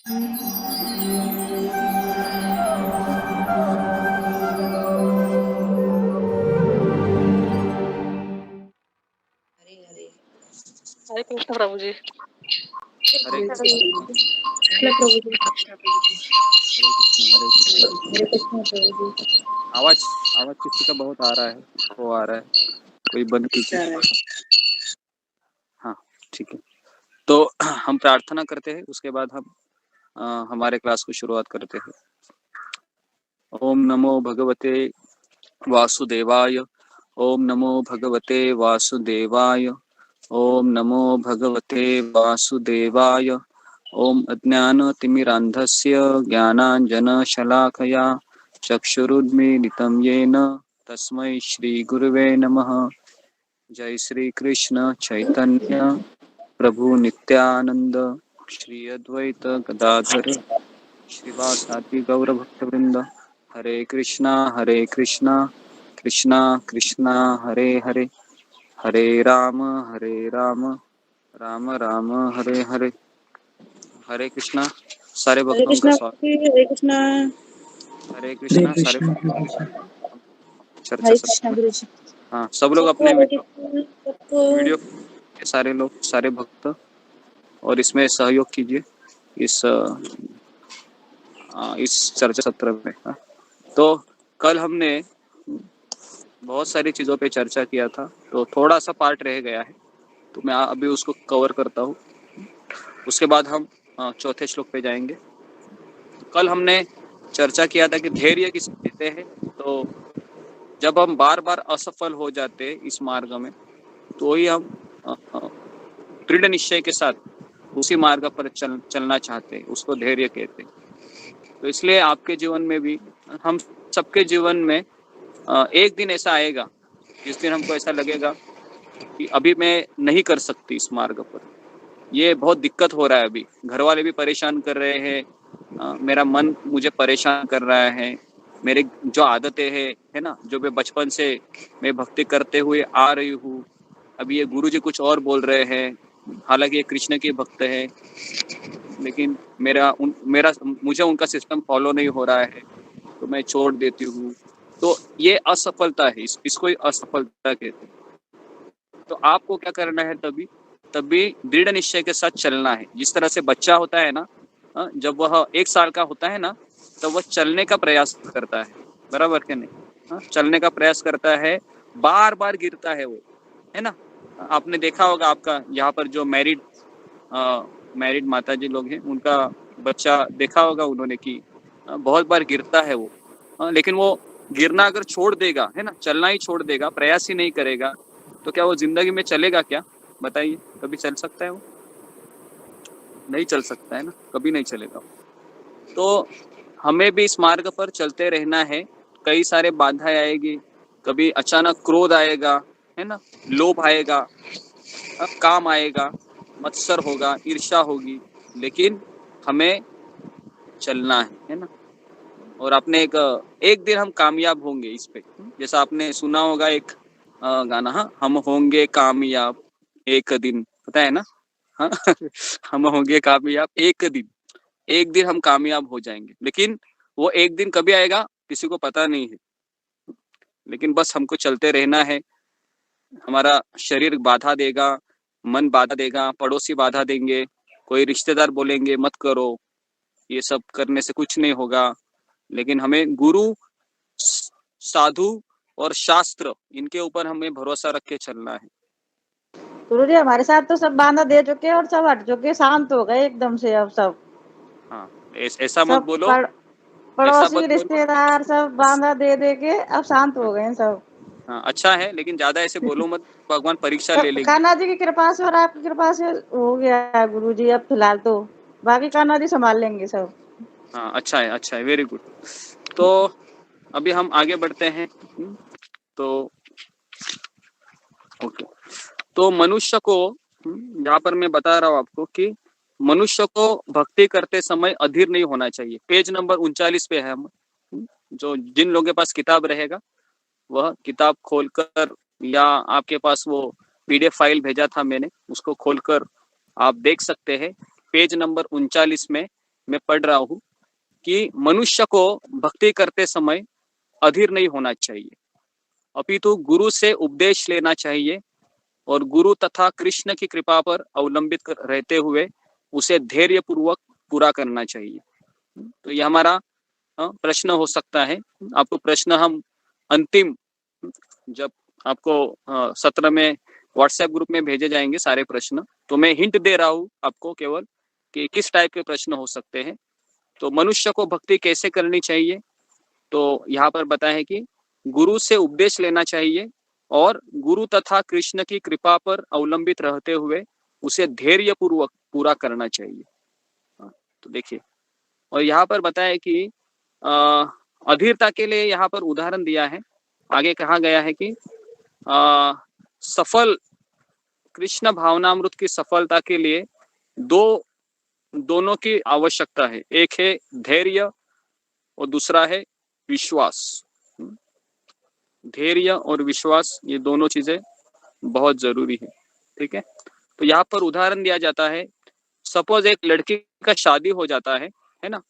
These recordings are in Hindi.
हरे कृष्ण प्रभु जी। हरे कृष्ण प्रभु जी। हरे कृष्ण। हरे कृष्ण प्रभु जी। आवाज किसी का बहुत आ रहा है, वो आ रहा है, कोई बंद कीजिए। हाँ ठीक है। तो हम प्रार्थना करते हैं, उसके बाद हम हमारे क्लास को शुरुआत करते हैं। ओम नमो भगवते वासुदेवाय। ओम नमो भगवते वासुदेवाय। ओम नमो भगवते वासुदेवाय। ओम अज्ञानतिमिरान्धस्य ज्ञानाञ्जनशलाकया चक्षुरुन्मीलितं येन तस्मै श्रीगुरुवे नमः। जय श्री कृष्ण चैतन्य प्रभु नित्यानंद श्री अद्वैत गदाधर श्रीवासादि गौर भक्तवृंद। हरे कृष्णा कृष्णा कृष्णा हरे हरे, हरे राम राम राम हरे हरे। हरे कृष्णा सारे भक्तों का स्वागत। हरे कृष्णा। हरे कृष्णा सारे चर्चा हरे सब। कृष्णा गुरु जी। हाँ, सब लोग सबको अपने हरे कृष्णा, सबको वीडियो सारे लोग, सारे भक्त, और इसमें सहयोग कीजिए इस चर्चा सत्र में। तो कल हमने बहुत सारी चीज़ों पे चर्चा किया था, तो थोड़ा सा पार्ट रह गया है, तो मैं अभी उसको कवर करता हूँ। उसके बाद हम चौथे श्लोक पे जाएंगे। तो कल हमने चर्चा किया था कि धैर्य किसे कहते हैं। तो जब हम बार बार असफल हो जाते इस मार्ग में, तो ही हम दृढ़ निश्चय के साथ उसी मार्ग पर चलना चाहते हैं, उसको धैर्य कहते हैं। तो इसलिए आपके जीवन में भी, हम सबके जीवन में एक दिन ऐसा आएगा जिस दिन हमको ऐसा लगेगा कि अभी मैं नहीं कर सकती इस मार्ग पर, ये बहुत दिक्कत हो रहा है, अभी घर वाले भी परेशान कर रहे हैं, मेरा मन मुझे परेशान कर रहा है, मेरे जो आदतें है ना, जो मैं बचपन से मैं भक्ति करते हुए आ रही हूँ, अभी ये गुरुजी कुछ और बोल रहे हैं, हालांकि ये कृष्ण के भक्त है, लेकिन मुझे उनका सिस्टम फॉलो नहीं हो रहा है, तो मैं छोड़ देती हूँ। तो ये असफलता है, इसको ही असफलता कहते हैं। तो आपको क्या करना है, तभी दृढ़ निश्चय के साथ चलना है। जिस तरह से बच्चा होता है ना, जब वह 1 साल का होता है ना, तो वह चलने का प्रयास करता है, बराबर के नहीं? चलने का प्रयास करता है, बार बार गिरता है वो, है ना। आपने देखा होगा, आपका यहाँ पर जो मैरिड माता जी लोग हैं, उनका बच्चा देखा होगा उन्होंने कि बहुत बार गिरता है वो, लेकिन वो गिरना अगर छोड़ देगा, है ना, चलना ही छोड़ देगा, प्रयास ही नहीं करेगा, तो क्या वो जिंदगी में चलेगा क्या? बताइए, कभी चल सकता है वो? नहीं चल सकता है ना, कभी नहीं चलेगा। तो हमें भी इस मार्ग पर चलते रहना है। कई सारे बाधाएं आएगी, कभी अचानक क्रोध आएगा, है ना, लोभ आएगा, काम आएगा, मत्सर होगा, ईर्ष्या होगी, लेकिन हमें चलना है ना। और आपने एक दिन हम कामयाब होंगे इस पे, जैसा आपने सुना होगा एक गाना, हाँ, हम होंगे कामयाब एक दिन, पता है ना? हाँ हम होंगे कामयाब एक दिन हम कामयाब हो जाएंगे, लेकिन वो एक दिन कभी आएगा किसी को पता नहीं है, लेकिन बस हमको चलते रहना है। हमारा शरीर बाधा देगा, मन बाधा देगा, पड़ोसी बाधा देंगे, कोई रिश्तेदार बोलेंगे मत करो, ये सब करने से कुछ नहीं होगा, लेकिन हमें गुरु, साधु और शास्त्र, इनके ऊपर हमें भरोसा रख के चलना है। गुरु जी हमारे साथ तो सब बांधा दे चुके और सब हट चुके, शांत हो गए एकदम से अब सब। हाँ, ऐसा मत बोलो, पड़ोसी रिश्तेदार सब बांधा दे के अब शांत हो गए सब। हाँ, अच्छा है, लेकिन ज्यादा ऐसे बोलो मत, भगवान परीक्षा ले लेंगे। कान्हा जी की कृपा से और आपकी कृपा से हो गया गुरु जी, अब फिलहाल तो बाकी कान्हा जी संभाल लेंगे सब। हाँ, अच्छा है, वेरी गुड। तो अभी हम आगे बढ़ते हैं। तो ओके, तो मनुष्य को, यहाँ पर मैं बता रहा हूँ आपको कि मनुष्य को भक्ति करते समय अधीर नहीं होना चाहिए। पेज नंबर 39 पे है हम। जो जिन लोगों के पास किताब रहेगा वह किताब खोलकर, या आपके पास वो पीडीएफ फाइल भेजा था मैंने, उसको खोलकर आप देख सकते हैं। पेज नंबर 39 में मैं पढ़ रहा हूँ कि मनुष्य को भक्ति करते समय अधीर नहीं होना चाहिए, अपितु गुरु से उपदेश लेना चाहिए और गुरु तथा कृष्ण की कृपा पर अवलंबित रहते हुए उसे धैर्य पूर्वक पूरा करना चाहिए। तो ये हमारा प्रश्न हो सकता है। आपको प्रश्न हम अंतिम जब आपको सत्र में व्हाट्सएप ग्रुप में भेजे जाएंगे सारे प्रश्न, तो मैं हिंट दे रहा हूँ आपको केवल कि किस टाइप के प्रश्न हो सकते हैं। तो मनुष्य को भक्ति कैसे करनी चाहिए, तो यहाँ पर बताया है कि गुरु से उपदेश लेना चाहिए और गुरु तथा कृष्ण की कृपा पर अवलंबित रहते हुए उसे धैर्य पूर्वक पूरा करना चाहिए। तो देखिए, और यहाँ पर बताया कि अधीरता के लिए यहाँ पर उदाहरण दिया है। आगे कहा गया है कि सफल कृष्ण भावनामृत की सफलता के लिए दोनों की आवश्यकता है। एक है धैर्य और दूसरा है विश्वास। धैर्य और विश्वास, ये दोनों चीजें बहुत जरूरी है। ठीक है, तो यहाँ पर उदाहरण दिया जाता है। सपोज एक लड़की का शादी हो जाता है ना,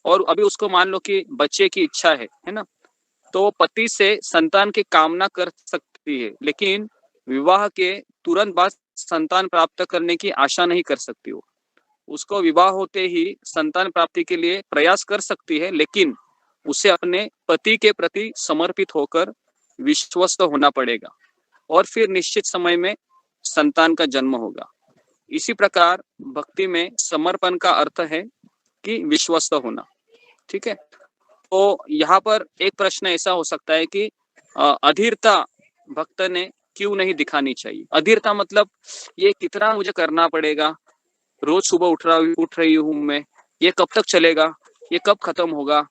और अभी उसको मान लो कि बच्चे की इच्छा है ना, तो वो पति से संतान की कामना कर सकती है, लेकिन विवाह के तुरंत बाद संतान प्राप्त करने की आशा नहीं कर सकती। वो उसको विवाह होते ही संतान प्राप्ति के लिए प्रयास कर सकती है, लेकिन उसे अपने पति के प्रति समर्पित होकर विश्वस्त होना पड़ेगा और फिर निश्चित समय में संतान का जन्म होगा। इसी प्रकार भक्ति में समर्पण का अर्थ है कि विश्वस्त होना। ठीक है, तो यहाँ पर एक प्रश्न ऐसा हो सकता है कि अधीरता भक्त ने क्यों नहीं दिखानी चाहिए। अधीरता मतलब ये कितना मुझे करना पड़ेगा, रोज सुबह उठ रही हूँ मैं, ये कब तक चलेगा, ये कब खत्म होगा।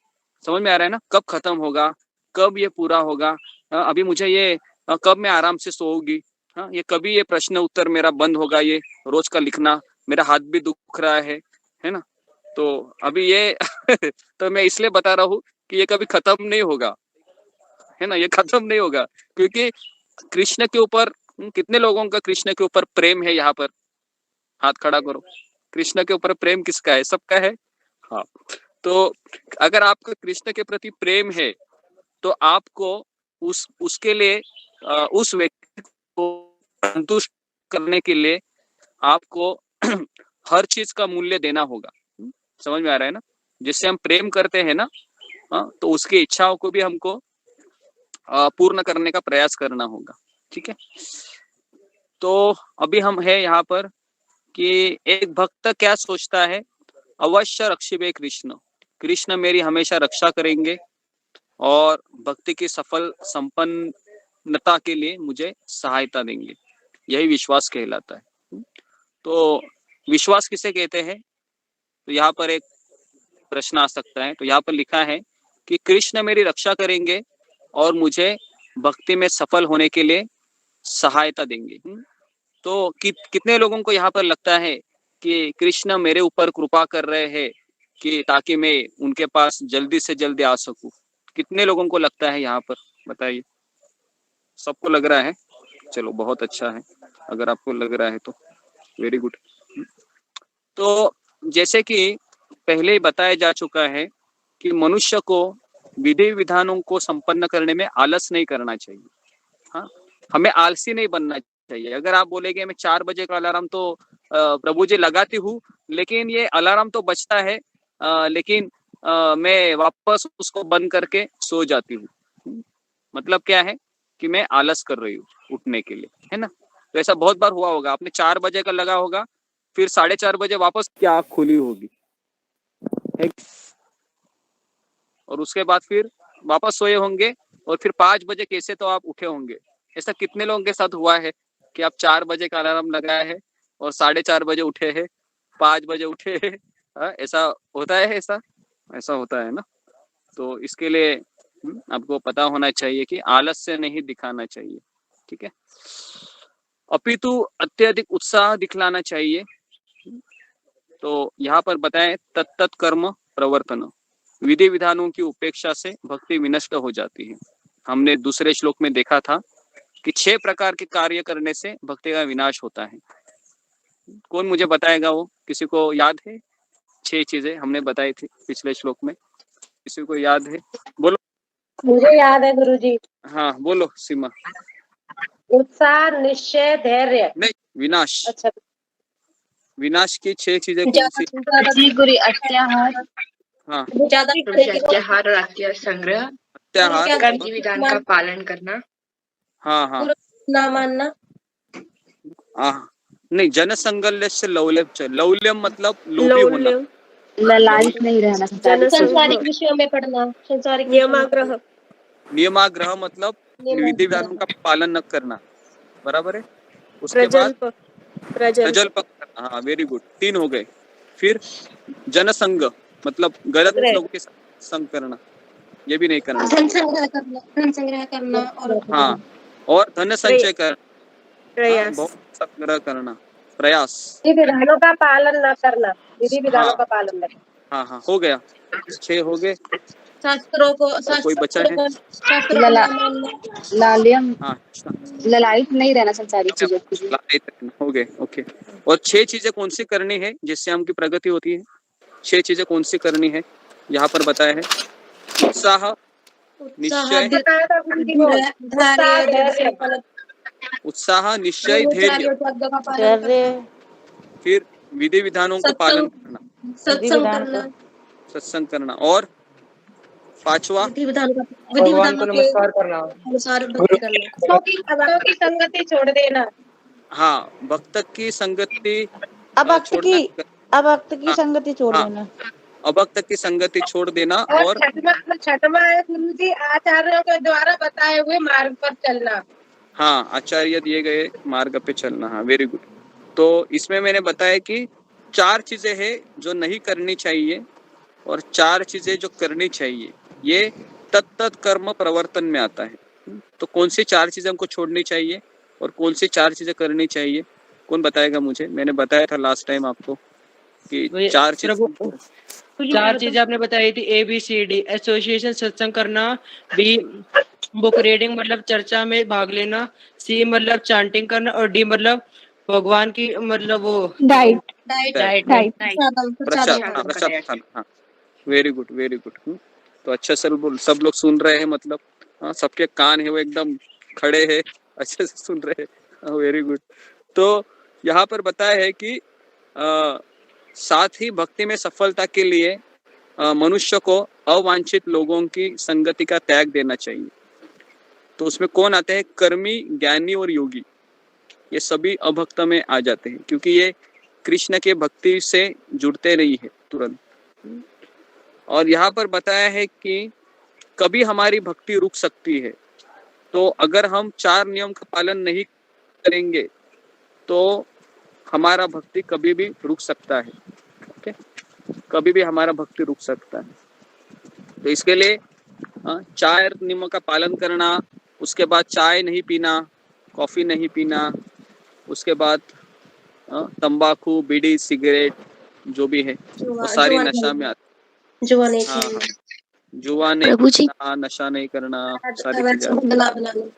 समझ में आ रहा है ना, कब खत्म होगा, कब ये पूरा होगा, अभी मुझे ये कब मैं आराम से सोऊंगी, ये कभी ये प्रश्न उत्तर मेरा बंद होगा, ये रोज का लिखना, मेरा हाथ भी दुख रहा है ना। तो अभी ये तो मैं इसलिए बता रहा हूँ कि ये कभी खत्म नहीं होगा, है ना, ये खत्म नहीं होगा, क्योंकि कृष्ण के ऊपर कितने लोगों का कृष्ण के ऊपर प्रेम है। यहाँ पर हाथ खड़ा करो, कृष्ण के ऊपर प्रेम किसका है, सबका है। हाँ, तो अगर आपका कृष्ण के प्रति प्रेम है तो आपको उसके लिए उस व्यक्ति को संतुष्ट करने के लिए आपको हर चीज का मूल्य देना होगा। समझ में आ रहा है ना, जिससे हम प्रेम करते हैं ना, तो उसकी इच्छाओं को भी हमको पूर्ण करने का प्रयास करना होगा। ठीक है, तो अभी हम है यहाँ पर कि एक भक्त क्या सोचता है, अवश्य रक्षिबे कृष्ण, कृष्ण मेरी हमेशा रक्षा करेंगे और भक्ति की सफल संपन्नता के लिए मुझे सहायता देंगे। यही विश्वास कहलाता है। तो विश्वास किसे कहते हैं, तो यहाँ पर एक प्रश्न आ सकता है। तो यहाँ पर लिखा है कि कृष्ण मेरी रक्षा करेंगे और मुझे भक्ति में सफल होने के लिए सहायता देंगे। तो कितने लोगों को यहाँ पर लगता है कि कृष्ण मेरे ऊपर कृपा कर रहे हैं कि ताकि मैं उनके पास जल्दी से जल्दी आ सकूं। कितने लोगों को लगता है यहाँ पर, बताइए। सबको लग रहा है, चलो बहुत अच्छा है, अगर आपको लग रहा है तो वेरी गुड। तो जैसे कि पहले ही बताया जा चुका है कि मनुष्य को विधि विधानों को संपन्न करने में आलस नहीं करना चाहिए। हाँ, हमें आलसी नहीं बनना चाहिए। अगर आप बोलेंगे मैं 4 बजे का अलार्म तो प्रभु जी लगाती हूँ, लेकिन ये अलार्म तो बजता है, लेकिन मैं वापस उसको बंद करके सो जाती हूँ। मतलब क्या है कि मैं आलस कर रही हूँ उठने के लिए, है ना। तो ऐसा बहुत बार हुआ होगा, आपने 4 बजे का लगा होगा, फिर 4:30 बजे वापस क्या आँख खुली होगी, और उसके बाद फिर वापस सोए होंगे और फिर 5 बजे कैसे तो आप उठे होंगे। ऐसा कितने लोगों के साथ हुआ है कि आप 4 बजे का अलार्म लगाया है और 4:30 बजे उठे हैं, 5 बजे उठे हैं। ऐसा होता है, ऐसा होता है ना। तो इसके लिए आपको पता होना चाहिए कि आलस से नहीं दिखाना चाहिए। ठीक है, अपितु अत्यधिक उत्साह दिखलाना चाहिए। तो यहाँ पर बताएं, तत्त कर्म प्रवर्तन, विधि विधानों की उपेक्षा से भक्ति विनष्ट हो जाती है। हमने दूसरे श्लोक में देखा था कि 6 प्रकार के कार्य करने से भक्ति का विनाश होता है। कौन मुझे बताएगा, वो किसी को याद है 6 चीजें हमने बताई थी पिछले श्लोक में, किसी को याद है? बोलो। मुझे याद है गुरुजी। हाँ बोलो सीमा। उत्साह, निश्चय, धैर्य। नहीं, विनाश। अच्छा, विनाश की 6 चीजें कौन सी? अत्याहार, हाँ, अत्याहार और अत्याचार संग्रह, अत्याहार, विधि विधान का पालन करना, हाँ हाँ ना मानना, नहीं, जनसंगल्य से लौल्यम। लौल्यम मतलब लोभी होना। ललायत नहीं रहना, संसारिक विषयों में पढ़ना, संसारिक नियमाग्रह, नियमाग्रह मतलब विधि विधानों का पालन न करना, बराबर है। उसके बाद प्रजल्प करना, हाँ वेरी गुड, 3 हो गए। फिर जनसंग मतलब गलत लोगों के साथ संग करना, ये भी नहीं करना। धन संग्रह करना और हाँ, और धन संचय करना, प्रयास, बहुत संग्रह करना, प्रयास। विधि विधानों का पालन न करना, विधि विधानों का पालन न करना। हाँ, हो गया, 6 हो गए। शास्त्रों को, कोई बचा है? लालियम, हाँ, ललायत नहीं रहना संसारिक चीजों के लिए। हो गए, ओके। और 6 चीजें कौन सी करनी है जिससे हमकी प्रगति होती है? 6 चीजें कौन सी करनी है यहाँ पर बताया है? उत्साह, निश्चय, उत्साह, निश्चय, धैर्य, फिर विधि विधानों का पालन करना, सत्संग करना, और 5वां भगवान को नमस्कार करना, भक्तों की संगति छोड़ देना। हाँ, भक्त की संगति अभक्त की हाँ, संगति छोड़ हाँ, देना, अभक्त की संगति छोड़ देना, और छठवां है गुरुजी, आचार्यों के द्वारा बताए हुए मार्ग पर चलना। हाँ, आचार्य दिए गए मार्ग पे चलना। हाँ, वेरी गुड। तो इसमें मैंने बताया कि 4 चीजें हैं जो नहीं करनी चाहिए और 4 चीजें जो करनी चाहिए, ये तत्त कर्म प्रवर्तन में आता है। तो कौन सी 4 चीजें हमको छोड़नी चाहिए और कौन सी 4 चीजें करनी चाहिए? कौन बताएगा मुझे? मैंने बताया था लास्ट टाइम आपको कि 4 चीजें आपने बताई थी, ABCD, एसोसिएशन सत्संग करना, B बुक रीडिंग मतलब चर्चा में भाग लेना, C मतलब चांटिंग करना, और D मतलब भगवान की मतलब वो डाइट। प्रसाद। हाँ, वेरी गुड, वेरी गुड। तो अच्छा, सब लोग सुन रहे हैं, मतलब हाँ, सबके कान है वो एकदम खड़े हैं, अच्छे से सुन रहे हैं। Very good. तो यहाँ पर बताया है कि साथ ही भक्ति में सफलता के लिए मनुष्य को अवांछित लोगों की संगति का त्याग देना चाहिए। तो उसमें कौन आते हैं? कर्मी, ज्ञानी और योगी, ये सभी अभक्त में आ जाते हैं, क्योंकि ये कृष्ण के भक्ति से जुड़ते नहीं है तुरंत। और यहाँ पर बताया है कि कभी हमारी भक्ति रुक सकती है, तो अगर हम 4 नियम का पालन नहीं करेंगे तो हमारा भक्ति कभी भी रुक सकता है। ओके, कभी भी हमारा भक्ति रुक सकता है। तो इसके लिए 4 नियमों का पालन करना, उसके बाद चाय नहीं पीना, कॉफी नहीं पीना, उसके बाद तंबाकू, बीड़ी, सिगरेट जो भी है वो सारी नशा में आती। जुआ नहीं करना, नशा नहीं करना, सारी चीजें।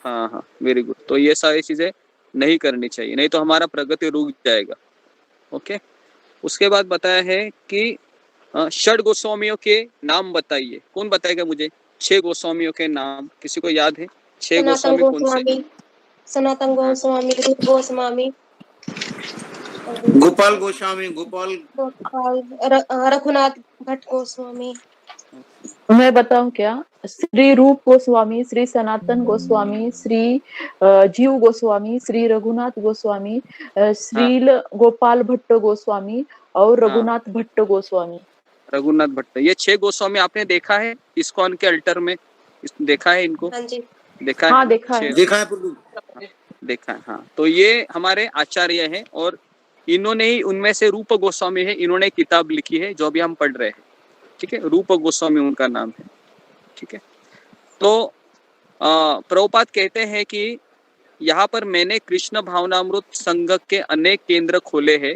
हाँ, वेरी गुड। तो ये सारी चीजें नहीं करनी चाहिए, नहीं तो हमारा प्रगति रुक जाएगा। ओके, उसके बाद बताया है कि षड गोस्वामियों के नाम बताइए। कौन बताएगा मुझे 6 गोस्वामियों के नाम? किसी को याद है 6 गोस्वामी कौन से? सनातन गोस्वामी, रूप गोस्वामी, गोपाल गोस्वामी, रघुनाथ भट्ट गोस्वामी। मैं बताऊं क्या? श्री रूप गोस्वामी, श्री सनातन गोस्वामी, श्री जीव गोस्वामी, श्री रघुनाथ गोस्वामी, श्रील गोपाल भट्ट गोस्वामी और रघुनाथ भट्ट गोस्वामी। रघुनाथ भट्ट, ये 6 गोस्वामी आपने देखा है इस्कॉन के अल्टर में? देखा है इनको? हाँ जी, देखा है। हाँ, देखा है प्रभु, देखा है। हाँ, तो ये हमारे आचार्य हैं और इन्होंने ही, उनमें से रूप गोस्वामी है, इन्होंने किताब लिखी है जो अभी हम पढ़ रहे हैं। ठीक है, रूप गोस्वामी उनका नाम है। ठीक है, तो प्रभुपाद कहते हैं कि यहाँ पर मैंने कृष्ण भावनामृत संघ के अनेक केंद्र खोले हैं,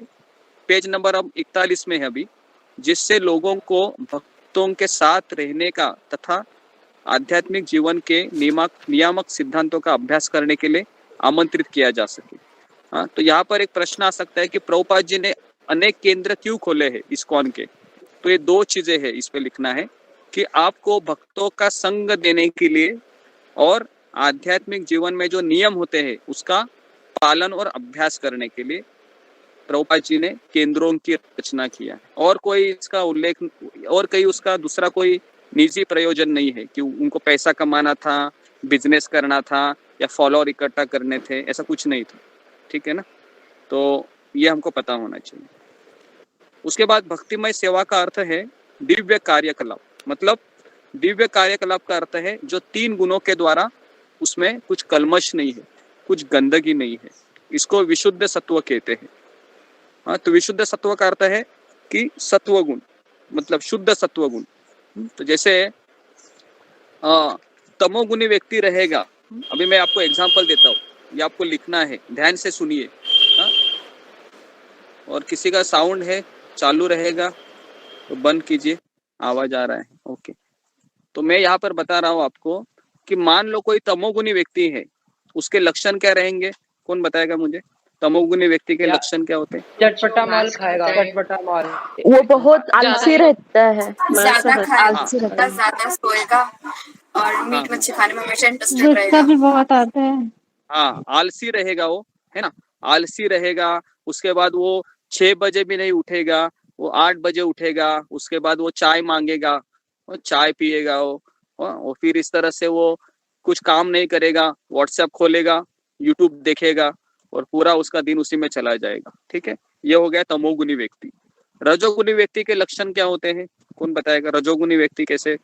पेज नंबर अब 41 में है अभी, जिससे लोगों को भक्तों के साथ रहने का तथा आध्यात्मिक जीवन के नियामक सिद्धांतों का अभ्यास करने के लिए आमंत्रित किया जा सके। हाँ, तो यहाँ पर एक प्रश्न आ सकता है कि प्रभुपाद जी ने अनेक केंद्र क्यों खोले हैं इस्कॉन के, तो ये दो चीजें हैं इस पे लिखना है कि आपको भक्तों का संग देने के लिए और आध्यात्मिक जीवन में जो नियम होते हैं उसका पालन और अभ्यास करने के लिए प्रभुपाद जी ने केंद्रों की रचना किया है। और कोई इसका उल्लेख और कहीं उसका दूसरा कोई निजी प्रयोजन नहीं है कि उनको पैसा कमाना था, बिजनेस करना था या फॉलोअर इकट्ठा करने थे, ऐसा कुछ नहीं था। ठीक है ना, तो ये हमको पता होना चाहिए। उसके बाद भक्तिमय सेवा का अर्थ है दिव्य कार्यकलाप। मतलब दिव्य कार्यकलाप का अर्थ है जो 3 गुणों के द्वारा उसमें कुछ कलमश नहीं है, कुछ गंदगी नहीं है, इसको विशुद्ध सत्व कहते हैं। हाँ, तो विशुद्ध सत्व का अर्थ है कि सत्व गुण, मतलब शुद्ध सत्व गुण। तो जैसे तमोगुणी व्यक्ति रहेगा, अभी मैं आपको एग्जांपल देता हूँ, ये आपको लिखना है, ध्यान से सुनिए। और किसी का साउंड है चालू रहेगा तो बंद कीजिए, आवाज आ रहा है। ओके, तो मैं यहाँ पर बता रहा हूँ आपको कि मान लो कोई तमोगुणी व्यक्ति है, उसके लक्षण क्या रहेंगे? कौन बताएगा मुझे? तमोगुणी व्यक्ति के लक्षण क्या होते हैं? चटपटा माल खाएगा, चटपटा माल। वो बहुत आलसी रहता है, ज्यादा आलसी रहता खाएगा, है, ज्यादा सोएगा और मीट मच्छी खाने में हमेशा इंटरेस्टेड गुस्सा रहेगा। भी बहुत आता है। हाँ, आलसी रहेगा वो, है ना, आलसी रहेगा। उसके बाद वो 6 बजे भी नहीं उठेगा, वो 8 बजे उठेगा। उसके बाद वो चाय मांगेगा, वो चाय पिएगा वो, और फिर इस तरह से वो कुछ काम नहीं करेगा, व्हाट्सएप खोलेगा, यूट्यूब देखेगा और पूरा उसका दिन उसी में चला जाएगा। ठीक है, ये हो गया तमोगुणी व्यक्ति। रजोगुणी व्यक्ति के लक्षण क्या होते हैं? कौन बताएगा रजोगुणी व्यक्ति कैसे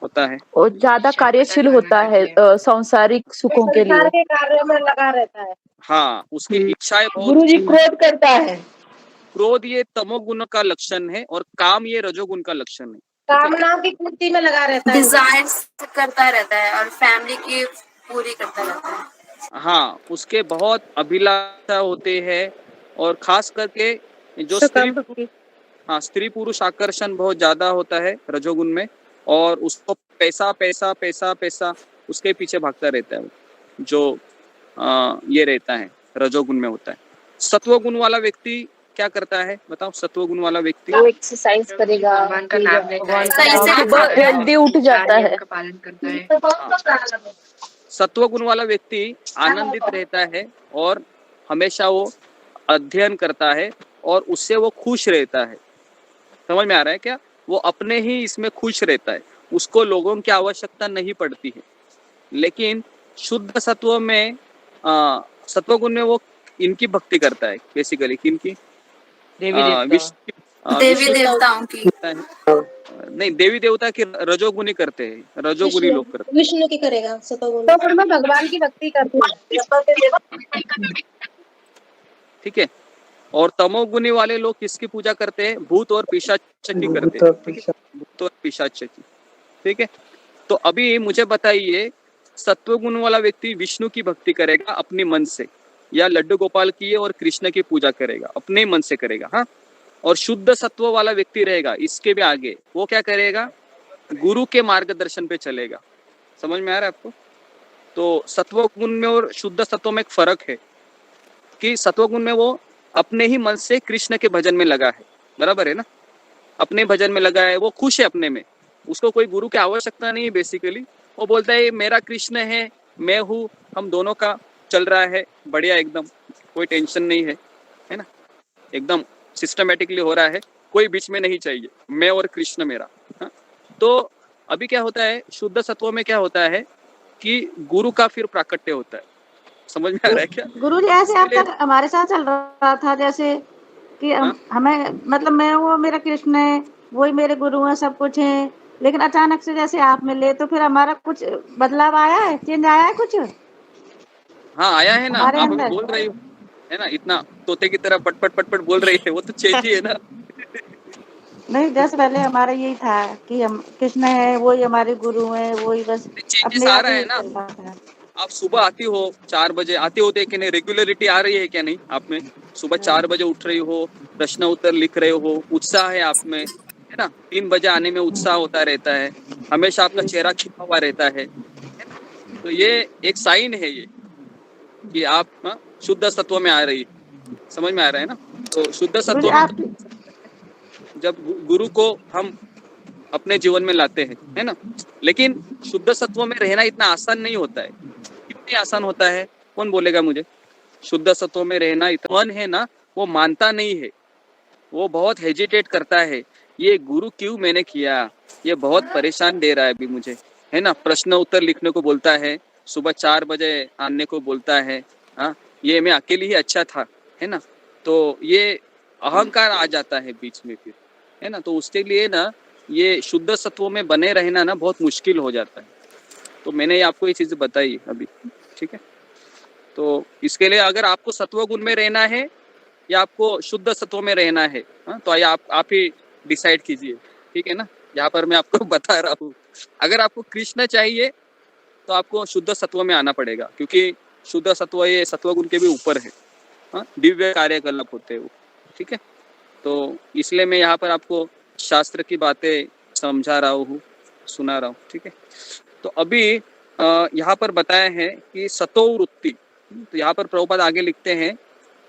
होता है? वो ज्यादा कार्यशील होता है सांसारिक सुखों के लिए। संसार के कार्यों में लगा रहता है। हाँ, उसकी इच्छाएं बहुत, गुरुजी क्रोध करता है। क्रोध ये तमोगुण का लक्षण है और काम ये रजोगुण का लक्षण है। कामनाओं की पूर्ति में लगा रहता है। डिजायर्स करता रहता है और फैमिली की पूरी करता रहता है। हाँ, उसके बहुत अभिलाषा होते हैं और खास करके जो स्त्री पुरुष आकर्षण बहुत ज्यादा होता है रजोगुण में, और उसको पैसा पैसा पैसा पैसा उसके पीछे भागता रहता है, जो ये रहता है रजोगुण में होता है। सत्वगुण वाला व्यक्ति क्या करता है बताओ? सत्वगुण वाला व्यक्ति वो एक्सरसाइज करेगा, भगवान का नाम लेता है, सही से सुबह जल्दी उठ जाता है। का पालन करता है। सत्वगुण वाला व्यक्ति आनंदित रहता है और हमेशा वो अध्ययन करता है और उससे वो खुश रहता है। समझ में आ रहा है क्या? वो अपने ही इसमें खुश रहता है, उसको लोगों की आवश्यकता नहीं पड़ती है। लेकिन शुद्ध सत्व में सत्वगुण में वो इनकी भक्ति करता है, बेसिकली किनकी? देवी देवताओं की नहीं, देवी देवता की रजोगुणी करते हैं, रजोगुणी लोग करते हैं। विष्णु की करेगा सतोगुण में भगवान की भक्ति करते हैं। ठीक है, और तमोगुणी वाले लोग किसकी पूजा करते हैं? भूत और पिशाच की करते हैं। ठीक है, भूत और पिशाच की। ठीक है, तो अभी मुझे बताइए, सत्वगुण वाला व्यक्ति विष्णु की भक्ति करेगा अपने मन से, या लड्डू गोपाल की और कृष्ण की पूजा करेगा अपने मन से करेगा? हाँ, और शुद्ध सत्व वाला व्यक्ति रहेगा इसके भी आगे, वो क्या करेगा? गुरु के मार्गदर्शन पे चलेगा। समझ में आ रहा है आपको? तो सत्वगुण में और शुद्ध सत्व में एक फर्क है कि सत्वगुण में वो अपने ही मन से कृष्ण के भजन में लगा है, बराबर है ना, अपने भजन में लगा है, वो खुश है अपने में, उसको कोई गुरु की आवश्यकता नहीं है। बेसिकली वो बोलता है मेरा कृष्ण है, मैं हूँ, हम दोनों का चल रहा है बढ़िया, एकदम कोई टेंशन नहीं है ना, एकदम सिस्टमेटिकली हो रहा है, कोई बीच में नहीं चाहिए, मैं और कृष्ण मेरा। हाँ? तो अभी क्या होता है शुद्ध सत्व में, क्या होता है कि गुरु का फिर प्राकट्य होता है। समझ में आ रहा है क्या? गुरुजी ऐसे अब तक हमारे साथ चल रहा था जैसे कि हमें, मतलब मैं हूँ, मेरा कृष्ण है, वही मेरे गुरु हैं, सब कुछ है, लेकिन अचानक से जैसे आप मिले तो फिर हमारा कुछ बदलाव आया है, चेंज आया है कुछ? हाँ, आया है ना, हमारे आप अंदर बोल रही हो है ना, इतना तोते की तरह पट पट पट पट बोल रही है, वो तो चेंज ही है ना। नहीं, जैसे पहले हमारा यही था कि हम कृष्ण है, वही हमारे गुरु हैं, वही बस चेंजेस आ रहा है ना। आप सुबह आती हो 4 बजे, आते होते कि नहीं, रेगुलरिटी आ रही है क्या नहीं आप में? सुबह 4 बजे उठ रही हो, प्रश्न उत्तर लिख रहे हो, उत्साह है आप में, है ना। 3 बजे आने में उत्साह होता रहता है, हमेशा आपका चेहरा खिला हुआ रहता है ना? तो ये एक साइन है ये कि आप शुद्ध सत्व में आ रही है। समझ में आ रहा है ना? तो शुद्ध सत्व गुरुजी में आप जब गुरु को हम अपने जीवन में लाते हैं, है ना, लेकिन शुद्ध सत्व में रहना इतना आसान नहीं होता है। क्यों नहीं आसान होता है, कौन बोलेगा मुझे? शुद्ध सत्व में रहना इतना, मन है ना वो मानता नहीं है, वो बहुत हेजिटेट करता है, ये गुरु क्यों मैंने किया, ये बहुत परेशान दे रहा है अभी मुझे, है ना। प्रश्न उत्तर लिखने को बोलता है, सुबह 4 बजे आने को बोलता है, हाँ ये मैं अकेले ही अच्छा था, है ना। तो ये अहंकार आ जाता है बीच में फिर, है ना। तो उसके लिए ना ये शुद्ध सत्वों में बने रहना ना बहुत मुश्किल हो जाता है। तो मैंने आपको ये चीज़ बताई अभी, ठीक है। तो इसके लिए अगर आपको सत्व गुण में रहना है या आपको शुद्ध सत्व में रहना है, हाँ, तो आप ही डिसाइड कीजिए, ठीक है ना। यहाँ पर मैं आपको बता रहा हूँ, अगर आपको कृष्ण चाहिए तो आपको शुद्ध सत्व में आना पड़ेगा, क्योंकि शुद्ध सत्व ये सत्व गुण के भी ऊपर है, हाँ, दिव्य कार्यकलाप होते हैं वो, ठीक है। तो इसलिए मैं यहाँ पर आपको शास्त्र की बातें समझा रहा हूँ, सुना रहा हूँ, ठीक है। तो अभी यहाँ पर बताया है कि सतो वृत्ति, तो यहाँ पर प्रभुपाद आगे लिखते हैं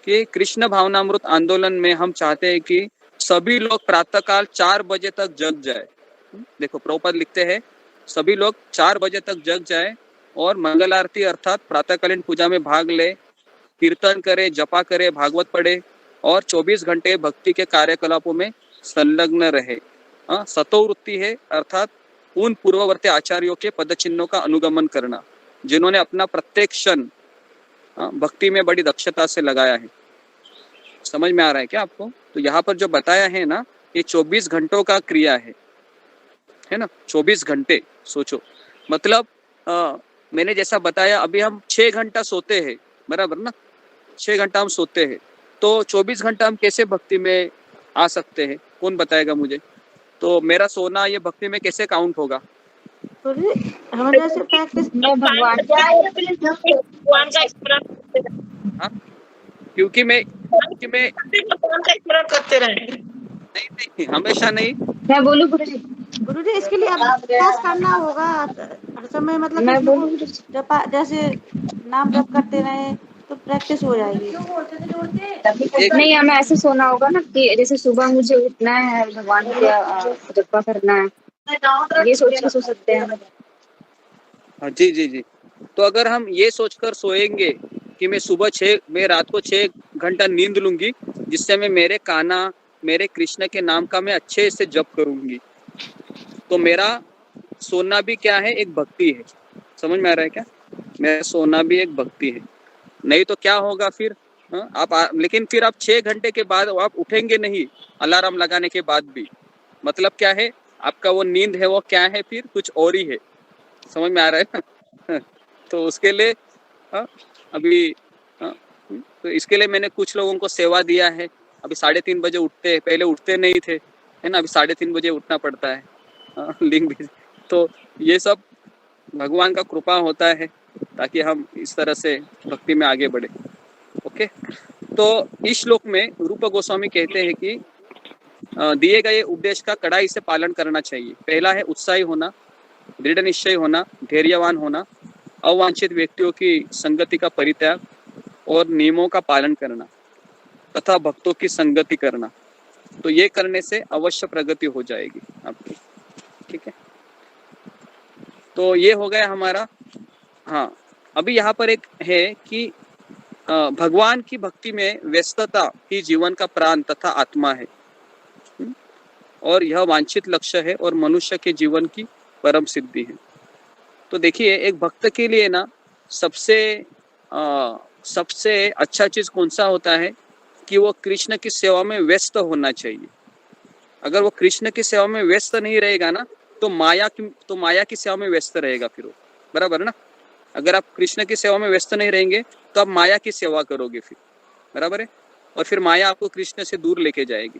कि कृष्ण भावनामृत आंदोलन में हम चाहते हैं कि सभी लोग प्रातःकाल 4 बजे तक जग जाए। देखो प्रभुपाद लिखते हैं सभी लोग 4 बजे तक जग जाए और मंगल आरती अर्थात प्रातःकालीन पूजा में भाग ले, कीर्तन करे, जपा करे, भागवत पढ़े और 24 घंटे भक्ति के कार्यकलापों में संलग्न रहे। सतोवृत्ति है अर्थात उन पूर्ववर्ती आचार्यों के पद चिन्हों का अनुगमन करना जिन्होंने अपना प्रत्येक क्षण भक्ति में बड़ी दक्षता से लगाया है। समझ में आ रहा है क्या आपको? तो यहाँ पर जो बताया है ना, ये 24 घंटों का क्रिया है ना, 24 घंटे। सोचो मतलब मैंने जैसा बताया अभी हम 6 घंटा सोते हैं, बराबर ना, 6 घंटा हम सोते हैं, तो 24 घंटा हम कैसे भक्ति में आ सकते हैं? कौन बताएगा मुझे? तो मेरा सोना ये भक्ति में कैसे काउंट होगा? हम जैसे प्रैक्टिस भगवान का हाँ? क्योंकि मैं भगवान का स्मरण करते रहे। नहीं हमेशा नहीं। मैं बोलूं गुरुजी? गुरुजी इसके लिए अभ्यास करना होगा हर समय, मतलब मैं कृष्ण को बोलूं? जैसे नाम जप करते रहे तो प्रैक्टिस हो जाएगी। नहीं, हमें ऐसे सोना होगा ना कि जैसे सुबह मुझे उठना है, भगवान का जपा करना है, ये सोच के सो सकते हैं। हाँ जी जी जी। तो अगर हम ये सोचकर सोएंगे कि मैं रात को 6 घंटा नींद लूंगी जिससे मैं मेरे कान्हा मेरे कृष्ण के नाम का मैं अच्छे से जप करूंगी, तो मेरा सोना भी क्या है? एक भक्ति है। समझ में आ रहा है क्या? मेरा सोना भी एक भक्ति है। नहीं तो क्या होगा फिर? लेकिन फिर आप 6 घंटे के बाद आप उठेंगे नहीं, अलार्म लगाने के बाद भी। मतलब क्या है? आपका वो नींद है वो क्या है? फिर कुछ और ही है। समझ में आ रहा है ना? तो उसके लिए अभी तो इसके लिए मैंने कुछ लोगों को सेवा दिया है। अभी 3:30 बजे उठते हैं, पहले उठते नहीं थे, है ना, अभी 3:30 बजे उठना पड़ता है। लिंक भी। तो ये सब भगवान का कृपा होता है ताकि हम इस तरह से भक्ति में आगे बढ़े। ओके, तो इस श्लोक में रूप गोस्वामी कहते हैं कि दिए गए उपदेश का कड़ाई से पालन करना चाहिए। पहला है उत्साही होना, दृढ़ निश्चय होना, धैर्यवान होना, अवांछित व्यक्तियों की संगति का परित्याग और नियमों का पालन करना तथा भक्तों की संगति करना। तो ये करने से अवश्य प्रगति हो जाएगी आपकी, ठीक है। तो ये हो गया हमारा। हाँ, अभी यहाँ पर एक है कि भगवान की भक्ति में व्यस्तता ही जीवन का प्राण तथा आत्मा है और यह वांछित लक्ष्य है और मनुष्य के जीवन की परम सिद्धि है। तो देखिए एक भक्त के लिए ना सबसे अच्छा चीज कौन सा होता है कि वो कृष्ण की सेवा में व्यस्त होना चाहिए। अगर वो कृष्ण की सेवा में व्यस्त नहीं रहेगा ना तो माया की सेवा में व्यस्त रहेगा फिर वो, बराबर ना। अगर आप कृष्ण की सेवा में व्यस्त नहीं रहेंगे तो आप माया की सेवा करोगे फिर, बराबर है, और फिर माया आपको कृष्ण से दूर लेके जाएगी।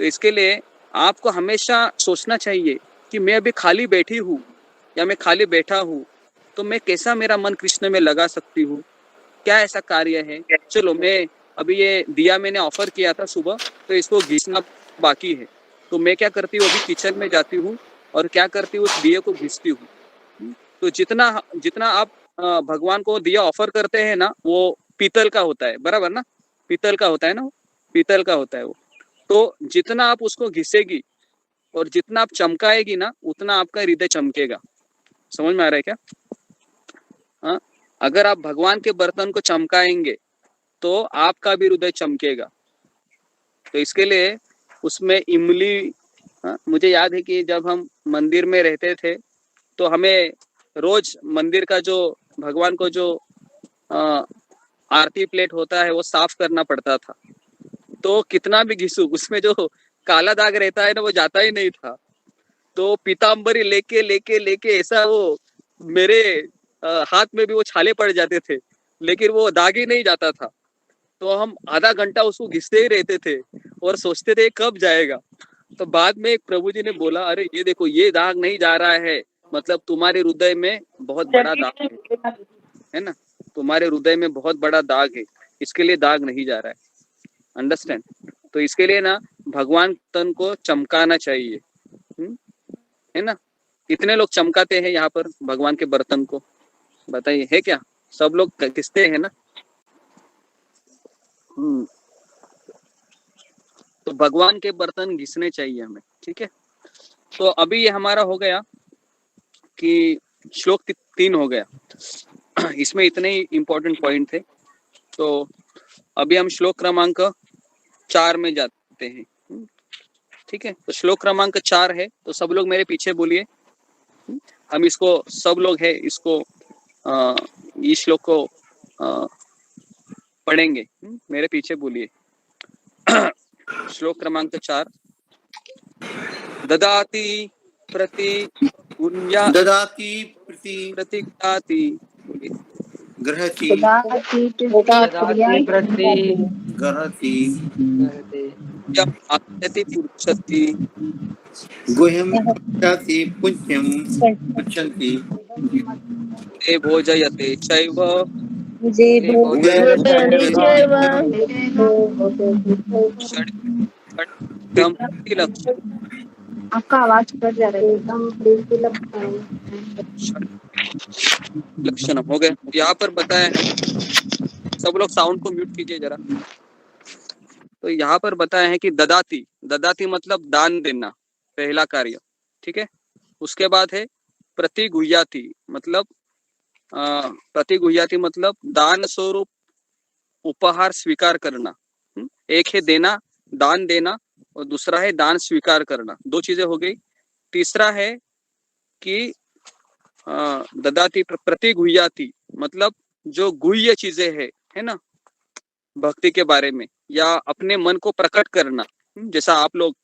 तो इसके लिए आपको हमेशा सोचना चाहिए कि मैं अभी खाली बैठी हूँ या मैं खाली बैठा हूँ तो मैं कैसा मेरा मन कृष्ण में लगा सकती हूँ, क्या ऐसा कार्य है। चलो मैं अभी ये दिया मैंने ऑफर किया था सुबह, तो इसको घिसना बाकी है, तो मैं क्या करती हूँ अभी किचन में जाती हूँ और क्या करती हूँ उस दिए को घिसती हूँ। तो जितना आप भगवान को दिया ऑफर करते हैं ना वो पीतल का होता है, बराबर ना, पीतल का होता है ना, पीतल का होता है वो। तो जितना आप उसको घिसेगी और जितना आप चमकाएगी ना, उतना आपका हृदय चमकेगा। समझ में आ रहा है क्या? हाँ, अगर आप भगवान के बर्तन को चमकाएंगे तो आपका भी हृदय चमकेगा। तो इसके लिए उसमें इमली, मुझे याद है कि जब हम मंदिर में रहते थे तो हमें रोज मंदिर का जो भगवान को जो आरती प्लेट होता है वो साफ करना पड़ता था। तो कितना भी घिसू उसमें जो काला दाग रहता है ना वो जाता ही नहीं था। तो पीताम्बरी लेके लेके लेके ऐसा वो मेरे हाथ में भी वो छाले पड़ जाते थे, लेकिन वो दाग ही नहीं जाता था। तो हम आधा घंटा उसको घिसते ही रहते थे और सोचते थे कब जाएगा। तो बाद में एक प्रभु जी ने बोला, अरे ये देखो ये दाग नहीं जा रहा है, मतलब तुम्हारे हृदय में बहुत बड़ा दाग है ना, तुम्हारे हृदय में बहुत बड़ा दाग है, इसके लिए दाग नहीं जा रहा है। अंडरस्टैंड? तो इसके लिए ना भगवान तन को चमकाना चाहिए, है ना। कितने लोग चमकाते हैं यहाँ पर भगवान के बर्तन को? बताइए, है क्या? सब लोग घिसते हैं ना। तो भगवान के बर्तन घिसने चाहिए हमें, ठीक है। तो अभी ये हमारा हो गया कि श्लोक 3 हो गया। इसमें इतने ही इंपॉर्टेंट पॉइंट थे। तो अभी हम श्लोक क्रमांक 4 में जाते हैं, ठीक है। तो श्लोक क्रमांक 4 है, तो सब लोग मेरे पीछे बोलिए। हम इसको, सब लोग है इसको इस श्लोक को पढ़ेंगे। मेरे पीछे बोलिए। श्लोक क्रमांक 4। ददाति प्रति पुण्या ददाति प्रति प्रतिगृह्णाति गृहति गृहति यम् आप्यति पुच्छति गुह्यं पश्यति पुण्यं पश्यन्ति ते भोजयते चैव आपका आवाज कट जा रहा है एकदम। लक्षण हो गए। यहाँ पर बताया है, सब लोग साउंड को म्यूट कीजिए जरा। तो यहाँ पर बताया है कि ददाती, ददाती मतलब दान देना, पहला कार्य, ठीक है। उसके बाद है प्रतिगुह्याति, मतलब प्रतिगुह्याति मतलब दान स्वरूप उपहार स्वीकार करना। एक है देना, दान देना, और दूसरा है दान स्वीकार करना। 2 चीजें हो गई। तीसरा है कि ददाति प्रतिगुह्याति मतलब जो गुह्य चीजें है ना, भक्ति के बारे में या अपने मन को प्रकट करना। जैसा आप लोग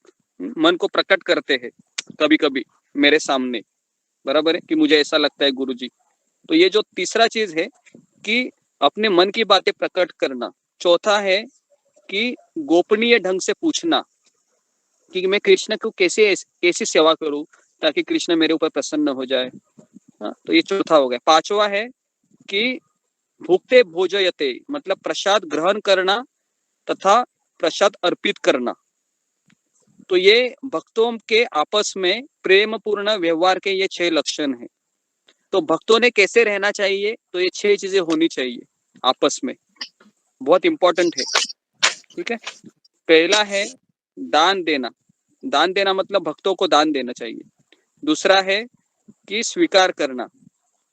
मन को प्रकट करते हैं कभी कभी मेरे सामने, बराबर है कि मुझे ऐसा लगता है गुरुजी। तो ये जो तीसरा चीज है कि अपने मन की बातें प्रकट करना। चौथा है कि गोपनीय ढंग से पूछना कि मैं कृष्ण को कैसी सेवा करूं ताकि कृष्ण मेरे ऊपर प्रसन्न हो जाए। तो ये चौथा हो गया। 5वां है कि भुक्ते भोजयते मतलब प्रसाद ग्रहण करना तथा प्रसाद अर्पित करना। तो ये भक्तों के आपस में प्रेम पूर्ण व्यवहार के ये 6 लक्षण हैं। तो भक्तों ने कैसे रहना चाहिए? तो ये 6 चीजें होनी चाहिए आपस में, बहुत इंपॉर्टेंट है, ठीक है। पहला है दान देना। दान देना मतलब भक्तों को दान देना चाहिए। दूसरा है कि स्वीकार करना,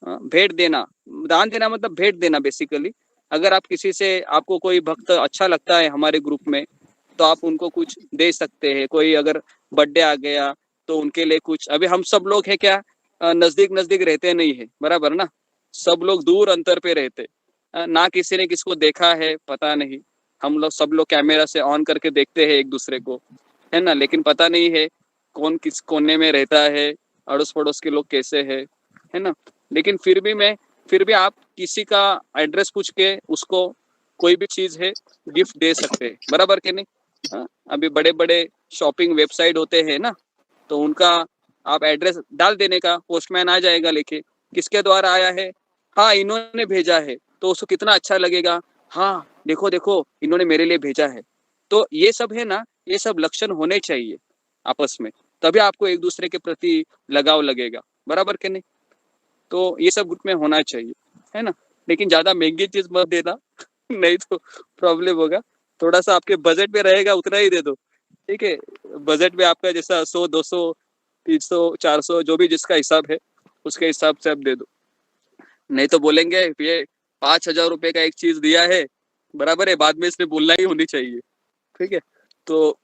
भेंट देना। दान देना मतलब भेंट देना बेसिकली। अगर आप किसी से, आपको कोई भक्त अच्छा लगता है हमारे ग्रुप में, तो आप उनको कुछ दे सकते हैं। कोई अगर बर्थडे आ गया तो उनके लिए कुछ, अभी हम सब लोग है क्या नजदीक नजदीक रहते नहीं है, बराबर ना, सब लोग दूर अंतर पे रहते ना, किसी ने किसको देखा है पता नहीं। हम लोग सब लोग कैमरा से ऑन करके देखते हैं एक दूसरे को, है ना, लेकिन पता नहीं है कौन किस कोने में रहता है, अड़ोस पड़ोस के लोग कैसे है ना। लेकिन फिर भी आप किसी का एड्रेस पूछ के उसको कोई भी चीज है गिफ्ट दे सकते हैं, बराबर के नहीं। अभी बड़े बड़े शॉपिंग वेबसाइट होते हैं ना, तो उनका आप एड्रेस डाल देने का, पोस्टमैन आ जाएगा लेके, किसके द्वारा आया है, हाँ इन्होंने भेजा है, तो उसको कितना अच्छा लगेगा, हाँ देखो देखो इन्होंने मेरे लिए भेजा है। तो ये सब है ना, ये सब लक्षण होने चाहिए आपस में, तभी आपको एक दूसरे के प्रति लगाव लगेगा, बराबर के नहीं। तो ये सब ग्रुप में होना चाहिए, है ना। लेकिन ज्यादा महंगी चीज मत देना नहीं तो प्रॉब्लम होगा। थोड़ा सा आपके बजट में रहेगा उतना ही दे दो, ठीक है। बजट में आपका जैसा 100, 200, 300, 400 जो भी जिसका हिसाब है उसके हिसाब से आप दे दो। नहीं तो बोलेंगे ये 5,000 रुपए का एक चीज दिया है, बराबर है, बाद में इसने बोलना ही होनी चाहिए, ठीक है। तो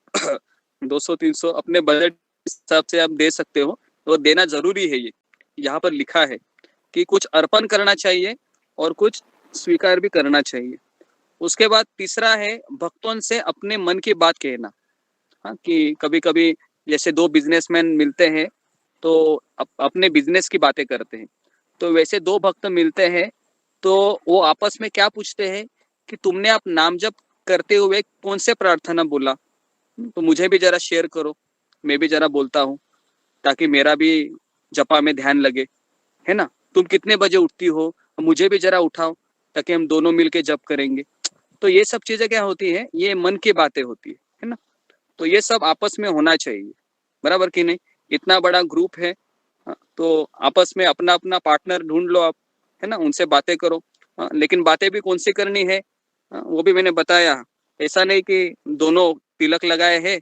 200, 300 अपने बजट हिसाब से आप दे सकते हो, तो देना जरूरी है। ये यहाँ पर लिखा है कि कुछ अर्पण करना चाहिए और कुछ स्वीकार भी करना चाहिए। उसके बाद तीसरा है भक्तों से अपने मन की बात कहना। हाँ, कि कभी कभी जैसे दो बिजनेसमैन मिलते हैं तो अपने बिजनेस की बातें करते हैं, तो वैसे दो भक्त मिलते हैं तो वो आपस में क्या पूछते हैं कि तुमने आप नाम जप करते हुए कौन से प्रार्थना बोला, तो मुझे भी जरा शेयर करो, मैं भी जरा बोलता हूँ ताकि मेरा भी जपा में ध्यान लगे, है ना। तुम कितने बजे उठती हो, मुझे भी जरा उठाओ ताकि हम दोनों मिलके जप करेंगे। तो ये सब चीजें क्या होती है, ये मन की बातें होती है ना। तो ये सब आपस में होना चाहिए, बराबर कि नहीं। इतना बड़ा ग्रुप है तो आपस में अपना अपना पार्टनर ढूंढ लो आप, है ना, उनसे बातें करो। लेकिन बातें भी कौन सी करनी है वो भी मैंने बताया। ऐसा नहीं कि दोनों तिलक लगाए है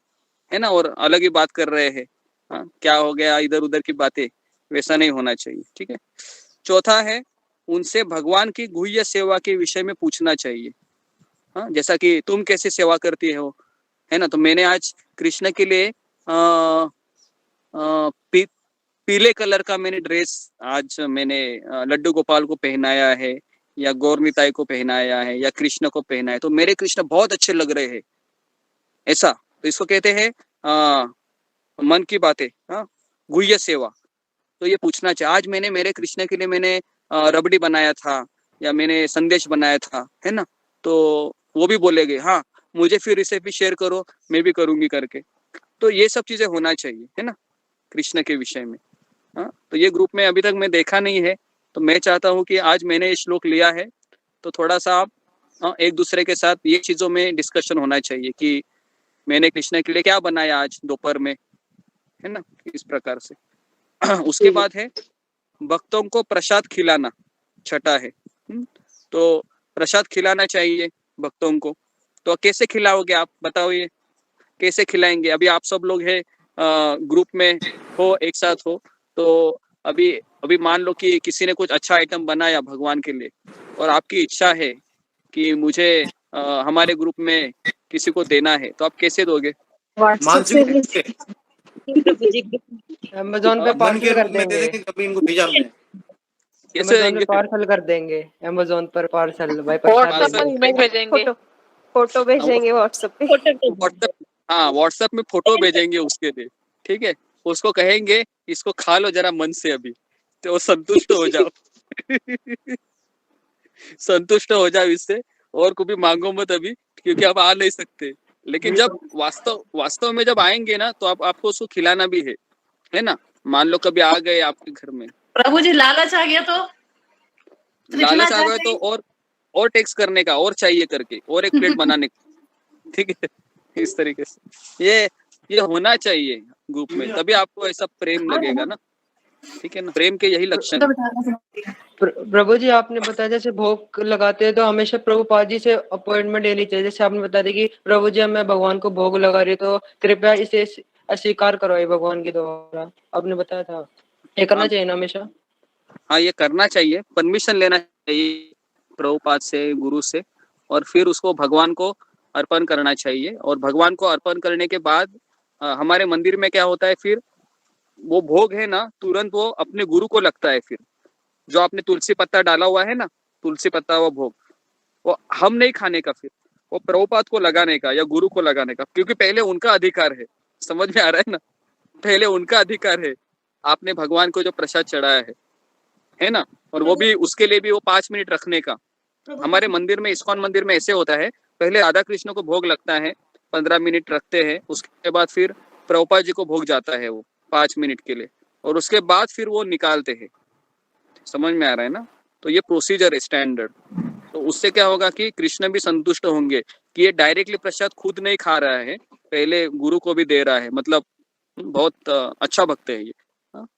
ना, और अलग ही बात कर रहे हैं, क्या हो गया इधर उधर की बातें, वैसा नहीं होना चाहिए, ठीक है। चौथा है उनसे भगवान की गुह्य सेवा के विषय में पूछना चाहिए। जैसा कि तुम कैसे सेवा करती हो, है ना। तो मैंने आज कृष्ण के लिए पीले कलर का मैंने ड्रेस आज मैंने लड्डू गोपाल को पहनाया है, या गौरनिताई को पहनाया है, या कृष्ण को पहनाया है, तो मेरे कृष्ण बहुत अच्छे लग रहे हैं, ऐसा। तो इसको कहते हैं मन की बातें, गुह्य सेवा। तो ये पूछना चाहिए। आज मैंने मेरे कृष्ण के लिए मैंने रबड़ी बनाया था या मैंने संदेश बनाया था, है ना, तो वो भी बोलेंगे हाँ मुझे फिर रेसिपी शेयर करो, मैं भी करूंगी करके। तो ये सब चीजें होना चाहिए, है ना, कृष्ण के विषय में। तो ये ग्रुप में अभी तक मैं देखा नहीं है, तो मैं चाहता हूँ कि आज मैंने ये श्लोक लिया है तो थोड़ा सा आप एक दूसरे के साथ ये चीजों में डिस्कशन होना चाहिए कि मैंने कृष्ण के लिए क्या बनाया आज दोपहर में, है ना, इस प्रकार से। उसके बाद है भक्तों को प्रसाद खिलाना, छठा है। तो प्रसाद खिलाना चाहिए भक्तों को। तो कैसे खिलाओगे आप, बताओ ये कैसे खिलाएंगे। अभी आप सब लोग है ग्रुप में हो, एक साथ हो, तो अभी मान लो कि किसी ने कुछ अच्छा आइटम बनाया भगवान के लिए और आपकी इच्छा है कि मुझे हमारे ग्रुप में किसी को देना है, तो आप कैसे दोगे। अमेज़न पे पार्सल कर देंगे, कभी इनको भेजा हमने। अमेज़न पे पार्सल कर देंगे, अमेज़न पर पार्सल भाई व्हाट्सएप पर इमेज भेजेंगे, फोटो भेजेंगे व्हाट्सएप पे। हाँ व्हाट्सएप में फोटो भेजेंगे उसके लिए, ठीक है। उसको कहेंगे इसको खा लो जरा मन से अभी, तो संतुष्ट हो जाओ। संतुष्ट हो जाओ इससे, और को भी मांगो मत अभी, क्योंकि आप आ नहीं सकते। लेकिन जब वास्तव में जब आएंगे ना, तो आपको उसको खिलाना भी है ना। मान लो कभी आ गए आपके घर में, प्रभु जी लालच आ गया तो लालच आ गया तो और टेक्स्ट करने का, और चाहिए करके, और एक प्लेट बनाने का, ठीक है। इस तरीके से ये होना चाहिए ग्रुप में, तभी आपको ऐसा प्रेम लगेगा ना, ठीक है ना। प्रेम के यही लक्षण। प्रभु जी आपने बताया जैसे भोग लगाते हैं तो हमेशा प्रभुपाद जी से अपॉइंटमेंट लेनी चाहिए। जैसे आपने बता दिया कि प्रभु जी मैं भगवान को भोग लगा रही, तो कृपया इसे अस्वीकार करवाइए भगवान के द्वारा, आपने बताया था। ये करना चाहिए ना हमेशा। हाँ ये करना चाहिए, परमिशन लेना चाहिए प्रभुपाद से, गुरु से, और फिर उसको भगवान को अर्पण करना चाहिए। और भगवान को अर्पण करने के बाद हमारे मंदिर में क्या होता है, फिर वो भोग है ना, तुरंत वो अपने गुरु को लगता है। फिर जो आपने तुलसी पत्ता डाला हुआ है ना, तुलसी पत्ता वो भोग, वो हम नहीं खाने का, फिर वो प्रभुपाद को लगाने का या गुरु को लगाने का, क्योंकि पहले उनका अधिकार है। समझ में आ रहा है ना, पहले उनका अधिकार है। आपने भगवान को जो प्रसाद चढ़ाया है ना, और वो भी उसके लिए भी वो 5 मिनट रखने का। हमारे मंदिर में, इस्कॉन मंदिर में ऐसे होता है, पहले राधा कृष्ण को भोग लगता है, 15 मिनट रखते हैं, उसके बाद फिर प्रभुपाद जी को भोग जाता है वो 5 मिनट के लिए, और उसके बाद फिर वो निकालते हैं। समझ में आ रहा है ना। तो ये प्रोसीजर है स्टैंडर्ड। तो उससे क्या होगा कि कृष्ण भी संतुष्ट होंगे कि ये डायरेक्टली प्रसाद खुद नहीं खा रहा है, पहले गुरु को भी दे रहा है, मतलब बहुत अच्छा भक्त है ये।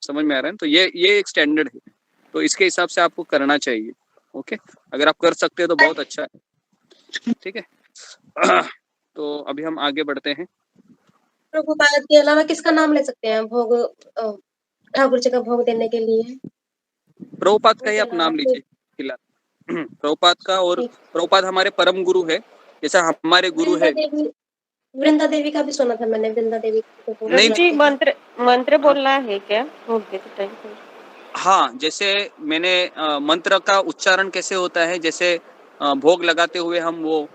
समझ में आ रहा है। तो ये एक स्टैंडर्ड है, तो इसके हिसाब से आपको करना चाहिए। ओके, अगर आप कर सकते हैं तो बहुत अच्छा है, ठीक है। तो अभी हम आगे बढ़ते हैं। प्रभुपाद के अलावा किसका नाम ले सकते हैं भोग ठाकुर जी का भोग देने के लिए? प्रभुपाद का ही आप नाम लीजिए फिलहाल। प्रभुपाद का, और प्रभुपाद हमारे परम गुरु है, जैसा हमारे गुरु है। वृंदा देवी का भी सुना था मैंने, वृंदा देवी को भोग नहीं लगाते हैं। मंत्र बोलना है क्या भोग देते टाइम पे? हाँ, जैसे मैंने मंत्र का उच्चारण कैसे होता है, जैसे भोग लगाते हुए हम वो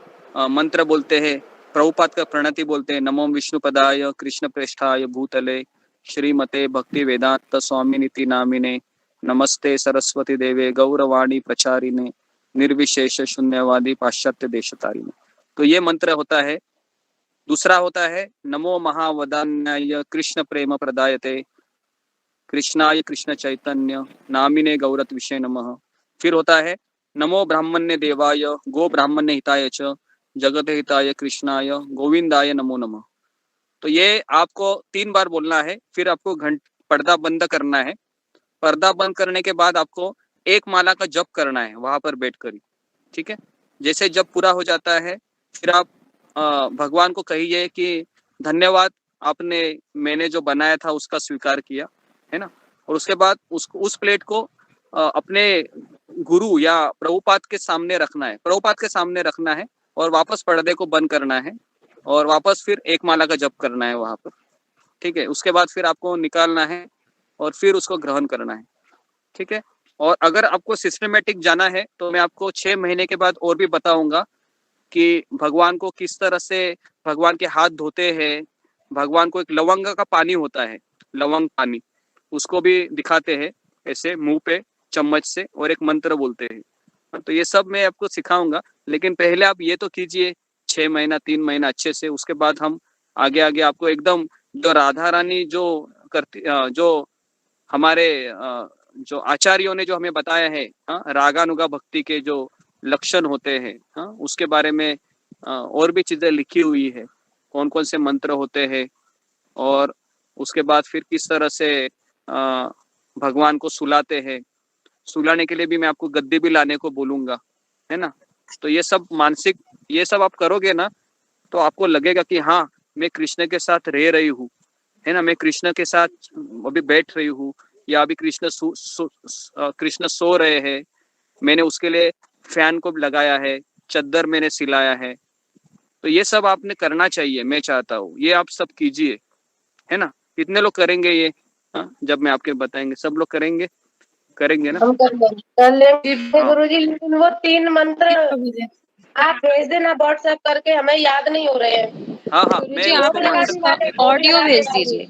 मंत्र बोलते हैं। प्रभुपाद का प्रणति बोलते हैं, नमो विष्णुपदाय कृष्ण प्रेष्ठाय भूतले श्रीमते भक्ति वेदांत स्वामी नीति नामिने नमस्ते सरस्वती देवे गौरवाणी प्रचारिणे निर्विशेष शून्यवादी पाश्चात्य देशतारिणे। तो ये मंत्र होता है। दूसरा होता है नमो महावदान्याय कृष्ण प्रेम प्रदायते कृष्णाय कृष्ण चैतन्य नामिने गौरत विषय नमः। फिर होता है नमो ब्राह्मण्य देवाय गो ब्राह्मण्य हिताय च जगत हिताय कृष्णाय गोविंदाय नमो नमः। तो ये आपको 3 बार बोलना है। फिर आपको पर्दा बंद करना है। पर्दा बंद करने के बाद आपको 1 माला का जप करना है वहां पर बैठकर ही, ठीक है। जैसे जब पूरा हो जाता है फिर आप भगवान को कहिए कि धन्यवाद, आपने मैंने जो बनाया था उसका स्वीकार किया, है ना। और उसके बाद उस प्लेट को अपने गुरु या प्रभुपाद के सामने रखना है, प्रभुपाद के सामने रखना है, और वापस पर्दे को बंद करना है और वापस फिर 1 माला का जप करना है वहां पर, ठीक है। उसके बाद फिर आपको निकालना है और फिर उसको ग्रहण करना है, ठीक है। और अगर आपको सिस्टमेटिक जाना है तो मैं आपको 6 महीने के बाद और भी बताऊंगा कि भगवान को किस तरह से भगवान के हाथ धोते हैं। भगवान को एक लवंग का पानी होता है, लवंग पानी, उसको भी दिखाते हैं ऐसे मुंह पे चम्मच से, और एक मंत्र बोलते हैं। तो ये सब मैं आपको सिखाऊंगा, लेकिन पहले आप ये तो कीजिए 6 महीना 3 महीना अच्छे से। उसके बाद हम आगे आगे आपको एकदम जो राधा रानी जो करती, जो हमारे जो आचार्यों ने जो हमें बताया है, रागानुगा भक्ति के जो लक्षण होते हैं, उसके बारे में और भी चीजें लिखी हुई है, कौन कौन से मंत्र होते हैं, और उसके बाद फिर किस तरह से भगवान को सुलाते हैं। सुलाने के लिए भी मैं आपको गद्दी भी लाने को बोलूंगा, है ना। तो ये सब मानसिक, ये सब आप करोगे ना तो आपको लगेगा कि हाँ मैं कृष्ण के साथ रह रही हूँ, है ना। मैं कृष्ण के साथ अभी बैठ रही हूँ, या अभी कृष्ण सो रहे हैं, मैंने उसके लिए फैन को लगाया है, चद्दर मैंने सिलाया है। तो ये सब आपने करना चाहिए, मैं चाहता हूँ ये आप सब कीजिए, है ना। कितने लोग करेंगे ये? जब मैं आपके बताएंगे सब लोग करेंगे ना। हम कर लेंगे गुरुजी, लेकिन वो 3 मंत्र आप भेज देना व्हाट्सएप करके, हमें याद नहीं हो रहे हैं। हाँ, गुरुजी आप ऑडियो भेज दीजिए,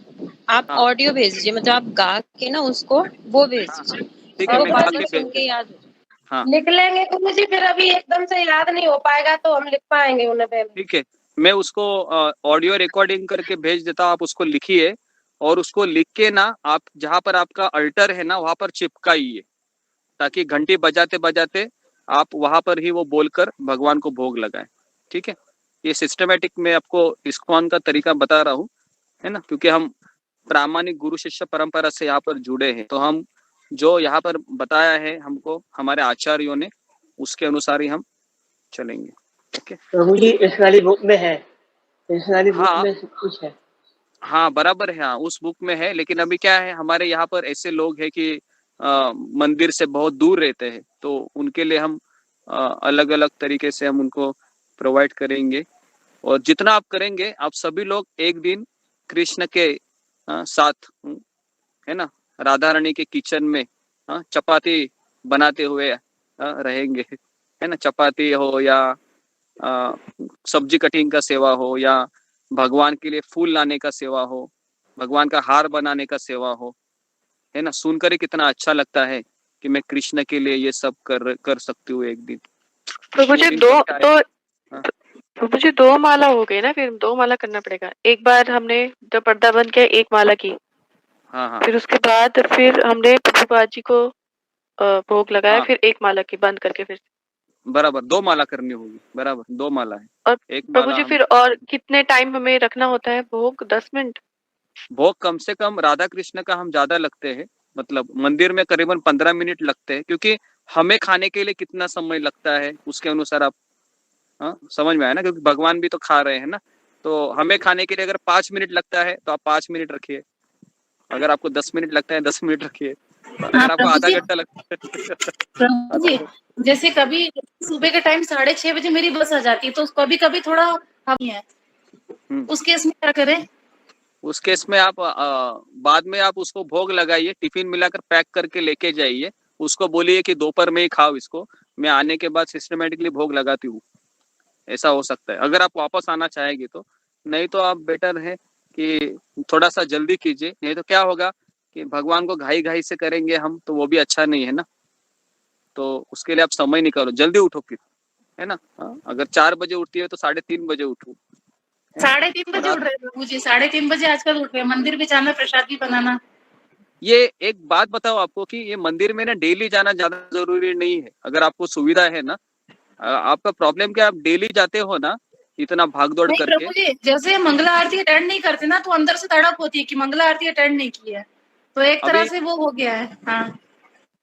आप ऑडियो भेज दीजिए, मतलब आप गा के ना उसको वो भेज दीजिए, ठीक है, वो मैं बाद गा में के सुन के याद हो। हाँ लिख लेंगे गुरुजी, फिर अभी एकदम से याद नहीं हो पाएगा तो हम लिख पाएंगे उन्हें पहले। ठीक है, मैं उसको ऑडियो रिकॉर्डिंग करके भेज देता हूँ, आप उसको लिखिए, और उसको लिख के ना आप जहाँ पर आपका अल्टर है ना वहां पर चिपकाइए, ताकि घंटी बजाते बजाते आप वहां पर ही वो बोलकर भगवान को भोग लगाएं, ठीक है। ये सिस्टमेटिक में आपको इस्कॉन का तरीका बता रहा हूँ, है ना, क्योंकि हम प्रामाणिक गुरु शिष्य परंपरा से यहाँ पर जुड़े हैं, तो हम जो यहाँ पर बताया है हमको हमारे आचार्यों ने, उसके अनुसार ही हम चलेंगे, ओके। प्रभु जी इस वाली बुक में है, इस वाली बुक हाँ में सब कुछ है। हाँ बराबर है, हाँ उस बुक में है, लेकिन अभी क्या है हमारे यहाँ पर ऐसे लोग हैं कि मंदिर से बहुत दूर रहते हैं, तो उनके लिए हम अलग अलग तरीके से हम उनको प्रोवाइड करेंगे। और जितना आप करेंगे, आप सभी लोग एक दिन कृष्ण के साथ, है ना, राधा रानी के किचन में चपाती बनाते हुए रहेंगे, है ना। चपाती हो या सब्जी कटिंग का सेवा हो, या भगवान के लिए फूल लाने का सेवा हो, भगवान का हार बनाने का सेवा हो, है ना। सुनकर ही कितना अच्छा लगता है कि मैं कृष्ण के लिए ये सब कर सकती हूँ एक दिन। तो मुझे मुझे 2 माला हो गई ना, फिर 2 माला करना पड़ेगा। एक बार हमने जब पर्दा बंद किया 1 माला की, हाँ फिर उसके बाद फिर हमने प्रभुपाद जी को भोग लगाया, फिर 1 माला की बंद करके फिर बराबर 2 माला करनी होगी, बराबर 2 माला है। और एक प्रभु जी फिर और कितने टाइम हमें रखना होता है भोग? 10 मिनट भोग कम से कम राधा कृष्ण का हम ज्यादा लगते हैं, मतलब मंदिर में करीबन 15 मिनट लगते हैं, क्योंकि हमें खाने के लिए कितना समय लगता है उसके अनुसार आप हाँ, समझ में आया ना, क्योंकि भगवान भी तो खा रहे हैं ना। तो हमें खाने के लिए अगर 5 मिनट लगता है तो आप 5 मिनट रखिए, अगर आपको 10 मिनट लगता है 10 मिनट रखिए, अगर आपको आधा घंटा लगता है प्रभु जी, जैसे कभी सुबह के टाइम 6:30 बजे मेरी बस आ जाती है, तो कभी कभी थोड़ा हम है, उस केस में क्या करें? उस केस में आप बाद में आप उसको भोग लगाइए, टिफिन मिलाकर पैक करके लेके जाइए, उसको बोलिए कि दोपहर में ही खाओ इसको, मैं आने के बाद सिस्टमेटिकली भोग लगाती हूँ। ऐसा हो सकता है अगर आप वापस आना चाहेंगे तो, नहीं तो आप बेटर है कि थोड़ा सा जल्दी कीजिए, नहीं तो क्या होगा कि भगवान को घाई घाई से करेंगे हम तो वो भी अच्छा नहीं है ना। तो उसके लिए आप समय निकालो, जल्दी उठो फिर, है ना। अगर 4 बजे उठती है तो 3:30 बजे उठो। 3:30 बजे उठ रहे हैं प्रभु जी, 3:30 बजे आजकल उठ रहे हैं, मंदिर भी जाना, प्रसाद भी बनाना। ये एक बात बताओ आपको कि ये मंदिर में ना डेली जाना ज्यादा जरूरी नहीं है, अगर आपको सुविधा है ना। आपका प्रॉब्लम क्या, आप डेली जाते हो ना इतना भाग दौड़ नहीं करके। प्रभु जी, जैसे मंगला आरती अटेंड नहीं करते ना, तो अंदर से तड़प होती है कि मंगला आरती अटेंड नहीं की है, तो एक तरह से वो हो गया है। हाँ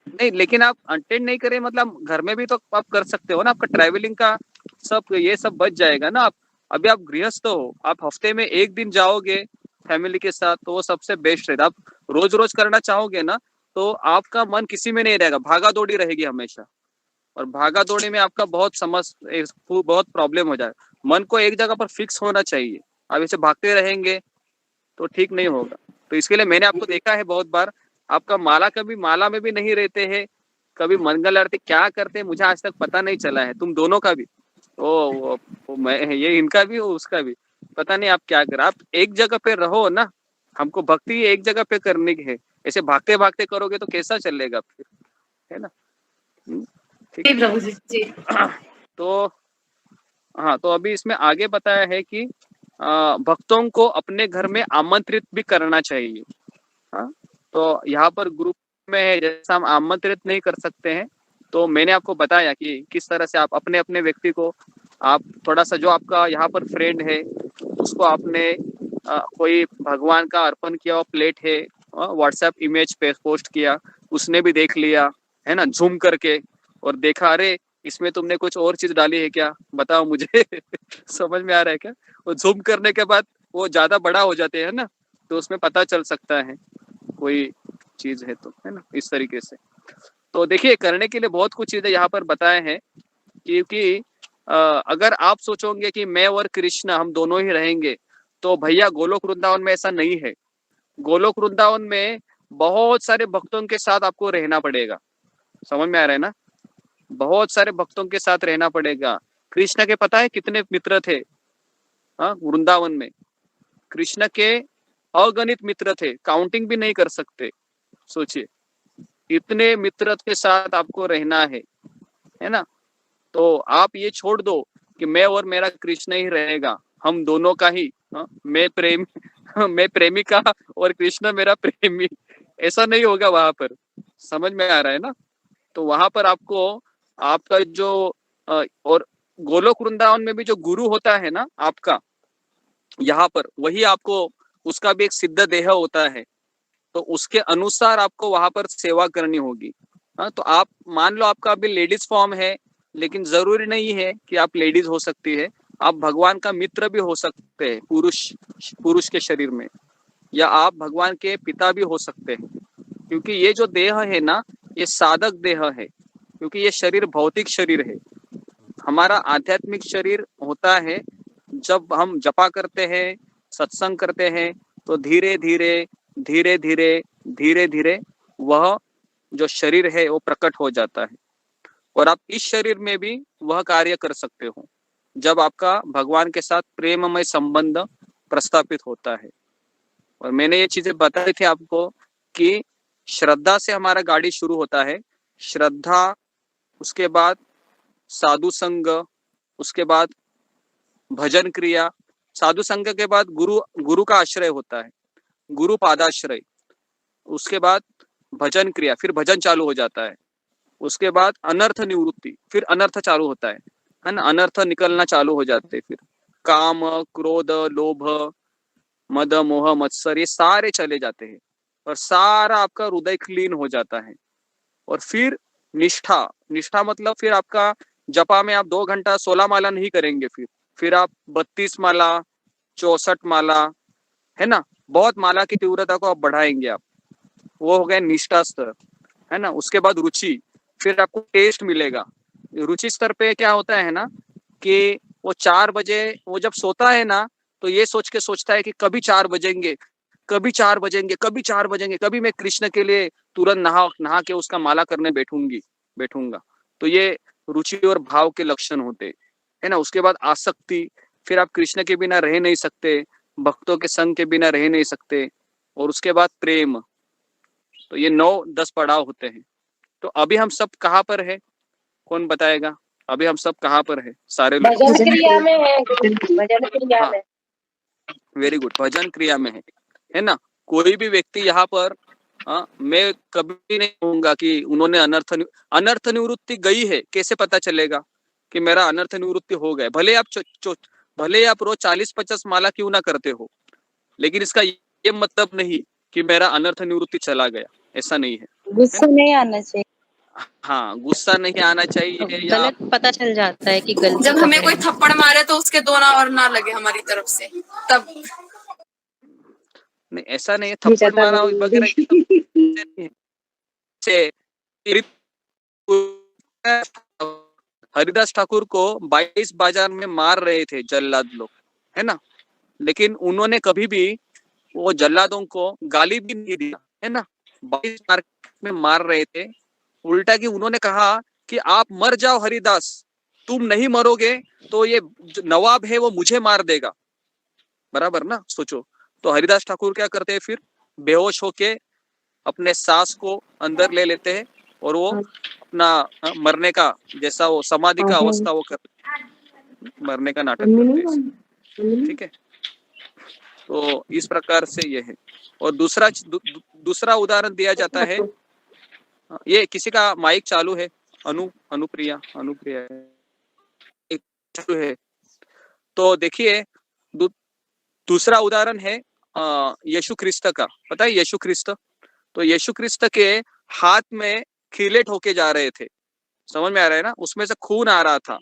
नहीं, लेकिन आप अटेंड नहीं करें मतलब घर में भी तो आप कर सकते हो ना, आपका ट्रैवलिंग का सब ये सब बच जाएगा ना। आप अभी आप गृहस्थ हो, आप हफ्ते में 1 दिन जाओगे फैमिली के साथ तो वो सबसे बेस्ट रहेगा। आप रोज रोज करना चाहोगे ना तो आपका मन किसी में नहीं रहेगा, भागा दौड़ी रहेगी हमेशा, और भागा दौड़ी में आपका बहुत प्रॉब्लम हो जाएगा। मन को एक जगह पर फिक्स होना चाहिए, आप ऐसे भागते रहेंगे तो ठीक नहीं होगा। तो इसके लिए मैंने आपको देखा है बहुत बार, आपका माला कभी माला में भी नहीं रहते हैं, कभी मंगल आरती क्या करते हैं मुझे आज तक पता नहीं चला है, तुम दोनों का भी। वो मैं ये इनका भी उसका भी पता नहीं आप क्या कर, आप एक जगह पे रहो ना, हमको भक्ति एक जगह पे करनी है, ऐसे भागते भागते करोगे तो कैसा चलेगा फिर, है ना। ठीक है प्रभु जी। तो हाँ, तो अभी इसमें आगे बताया है कि भक्तों को अपने घर में आमंत्रित भी करना चाहिए। हाँ, तो यहाँ पर ग्रुप में है, जैसा हम आमंत्रित नहीं कर सकते हैं, तो मैंने आपको बताया कि किस तरह से आप अपने अपने व्यक्ति को आप थोड़ा सा, जो आपका यहाँ पर फ्रेंड है उसको आपने कोई भगवान का अर्पण किया हुआ प्लेट है, व्हाट्सएप इमेज पे पोस्ट किया, उसने भी देख लिया है ना, झूम करके, और देखा अरे इसमें तुमने कुछ और चीज डाली है क्या, बताओ मुझे समझ में आ रहा है क्या। वो झूम करने के बाद वो ज्यादा बड़ा हो जाते हैं ना, तो उसमें पता चल सकता है कोई चीज है तो, है ना, इस तरीके से। तो देखिए करने के लिए बहुत कुछ चीजें यहाँ पर बताए हैं, क्योंकि अगर आप सोचोगे कि मैं और कृष्ण हम दोनों ही रहेंगे तो भैया गोलोक वृंदावन में ऐसा नहीं है। गोलोक वृंदावन में बहुत सारे भक्तों के साथ आपको रहना पड़ेगा, समझ में आ रहा है ना, बहुत सारे भक्तों के साथ रहना पड़ेगा। कृष्ण के पता है कितने मित्र थे, हाँ, वृंदावन में कृष्ण के अगणित मित्र थे, काउंटिंग भी नहीं कर सकते। सोचिए इतने मित्र के साथ आपको रहना है ना। तो आप ये छोड़ दो कि मैं और मेरा कृष्ण ही रहेगा, हम दोनों का ही, मैं प्रेमिका और कृष्ण मेरा प्रेमी, ऐसा नहीं होगा वहां पर, समझ में आ रहा है ना। तो वहां पर आपको आपका जो और गोलोक वृंदावन में भी जो गुरु होता है ना आपका, यहाँ पर वही आपको, उसका भी एक सिद्ध देह होता है, तो उसके अनुसार आपको वहां पर सेवा करनी होगी। हाँ, तो आप मान लो आपका अभी लेडीज फॉर्म है, लेकिन जरूरी नहीं है कि आप लेडीज हो सकती है, आप भगवान का मित्र भी हो सकते हैं पुरुष के शरीर में, या आप भगवान के पिता भी हो सकते हैं, क्योंकि ये जो देह है ना ये साधक देह है, क्योंकि ये शरीर भौतिक शरीर है। हमारा आध्यात्मिक शरीर होता है जब हम जपा करते हैं, सत्संग करते हैं, तो धीरे धीरे धीरे धीरे धीरे धीरे वह जो शरीर है वो प्रकट हो जाता है, और आप इस शरीर में भी वह कार्य कर सकते हो जब आपका भगवान के साथ प्रेममय संबंध प्रस्थापित होता है। और मैंने ये चीजें बताई थी आपको कि श्रद्धा से हमारा गाड़ी शुरू होता है, श्रद्धा, उसके बाद साधु संग, उसके बाद भजन क्रिया, साधु संग के बाद गुरु का आश्रय होता है, गुरु पादाश्रय, उसके बाद भजन क्रिया, फिर भजन चालू हो जाता है, उसके बाद अनर्थ निवृत्ति, फिर अनर्थ चालू होता है ना, अनर्थ निकलना चालू हो जाते हैं, फिर काम, क्रोध, लोभ, मद, मोह, मत्सर, ये सारे चले जाते हैं और सारा आपका हृदय क्लीन हो जाता है। और फिर निष्ठा, निष्ठा मतलब फिर आपका जपा में आप 2 घंटा 16 माला नहीं करेंगे, फिर आप 32 माला, 64 माला, है ना, बहुत माला की तीव्रता को आप बढ़ाएंगे आप। वो हो गया निष्ठा स्तर, है ना। उसके बाद रुचि, फिर आपको टेस्ट मिलेगा। रुचि स्तर पे क्या होता है ना कि वो 4 बजे वो जब सोता है ना, तो ये सोच के सोचता है कि कभी 4 बजेंगे, कभी 4 बजेंगे, कभी 4 बजेंगे, कभी मैं कृष्ण के लिए तुरंत नहा के उसका माला करने बैठूंगा। तो ये रुचि और भाव के लक्षण होते, है ना। उसके बाद आसक्ति, फिर आप कृष्ण के बिना रह नहीं सकते, भक्तों के संग के बिना रह नहीं सकते। और उसके बाद प्रेम। तो ये 9-10 पड़ाव होते हैं। तो अभी हम सब कहाँ पर है, कौन बताएगा? अभी हम सब कहाँ पर है? सारे लोग भजन क्रिया में है, भजन क्रिया में। वेरी गुड, भजन क्रिया में है ना। कोई भी व्यक्ति यहाँ पर मैं कभी नहीं कहूंगा कि उन्होंने अनर्थ निवृत्ति गई है। कैसे पता चलेगा कि मेरा अनर्थ निवृत्ति हो गया? भले आप रोज 40-50 माला क्यों ना करते हो, लेकिन इसका ये मतलब नहीं कि मेरा अनर्थ निवृत्ति चला गया, ऐसा नहीं है। गुस्सा नहीं आना चाहिए। हाँ, गुस्सा नहीं आना चाहिए। गलत पता चल जाता है कि गलती जब हमें कोई थप्पड़ मारे तो उसके 2 और ना लगे हमारी तरफ से, तब नहीं, ऐसा नहीं है। थप्पड़ मारा वगैरह हरिदास ठाकुर को 22 बाजार में मार रहे थे जल्लाद लोग, है ना, लेकिन उन्होंने कभी भी वो जल्लादों को गाली भी नहीं दिया, है ना। 22 मार्केट में मार रहे थे, उल्टा कि उन्होंने कहा कि आप मर जाओ हरिदास, तुम नहीं मरोगे तो ये नवाब है वो मुझे मार देगा। बराबर ना, सोचो। तो हरिदास ठाकुर क्या करते हैं, फिर बेहोश होके अपने सांस को अंदर ले लेते हैं और वो अपना मरने का जैसा वो समाधि का अवस्था वो मरने का नाटक करते हैं। ठीक है, तो इस प्रकार से ये है। और दूसरा उदाहरण दिया जाता है। ये किसी का माइक चालू है, अनुप्रिया एक चालू है। तो देखिए दूसरा उदाहरण है यीशु ख्रिस्त का। पता है यीशु ख्रिस्त? तो यीशु ख्रिस्त के हाथ में खीले ठोके जा रहे थे, समझ में आ रहा है ना, उसमें से खून आ रहा था।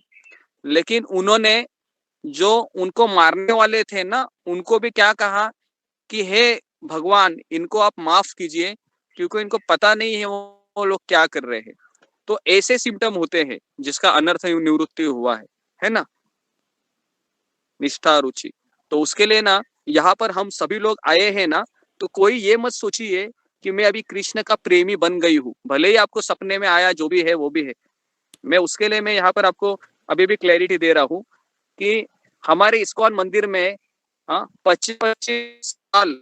लेकिन उन्होंने जो उनको मारने वाले थे ना, उनको भी क्या कहा कि हे भगवान, इनको आप माफ कीजिए क्योंकि इनको पता नहीं है वो लोग क्या कर रहे हैं। तो ऐसे सिम्टम होते हैं जिसका अनर्थ निवृत्ति हुआ है ना, निष्ठा रुचि। तो उसके लिए ना यहाँ पर हम सभी लोग आए हैं ना, तो कोई ये मत सोचिए कि मैं अभी कृष्ण का प्रेमी बन गई हूँ। भले ही आपको सपने में आया, जो भी है वो भी है। मैं उसके लिए मैं यहाँ पर आपको अभी भी क्लैरिटी दे रहा हूँ कि हमारे इस्कॉन मंदिर में 25 साल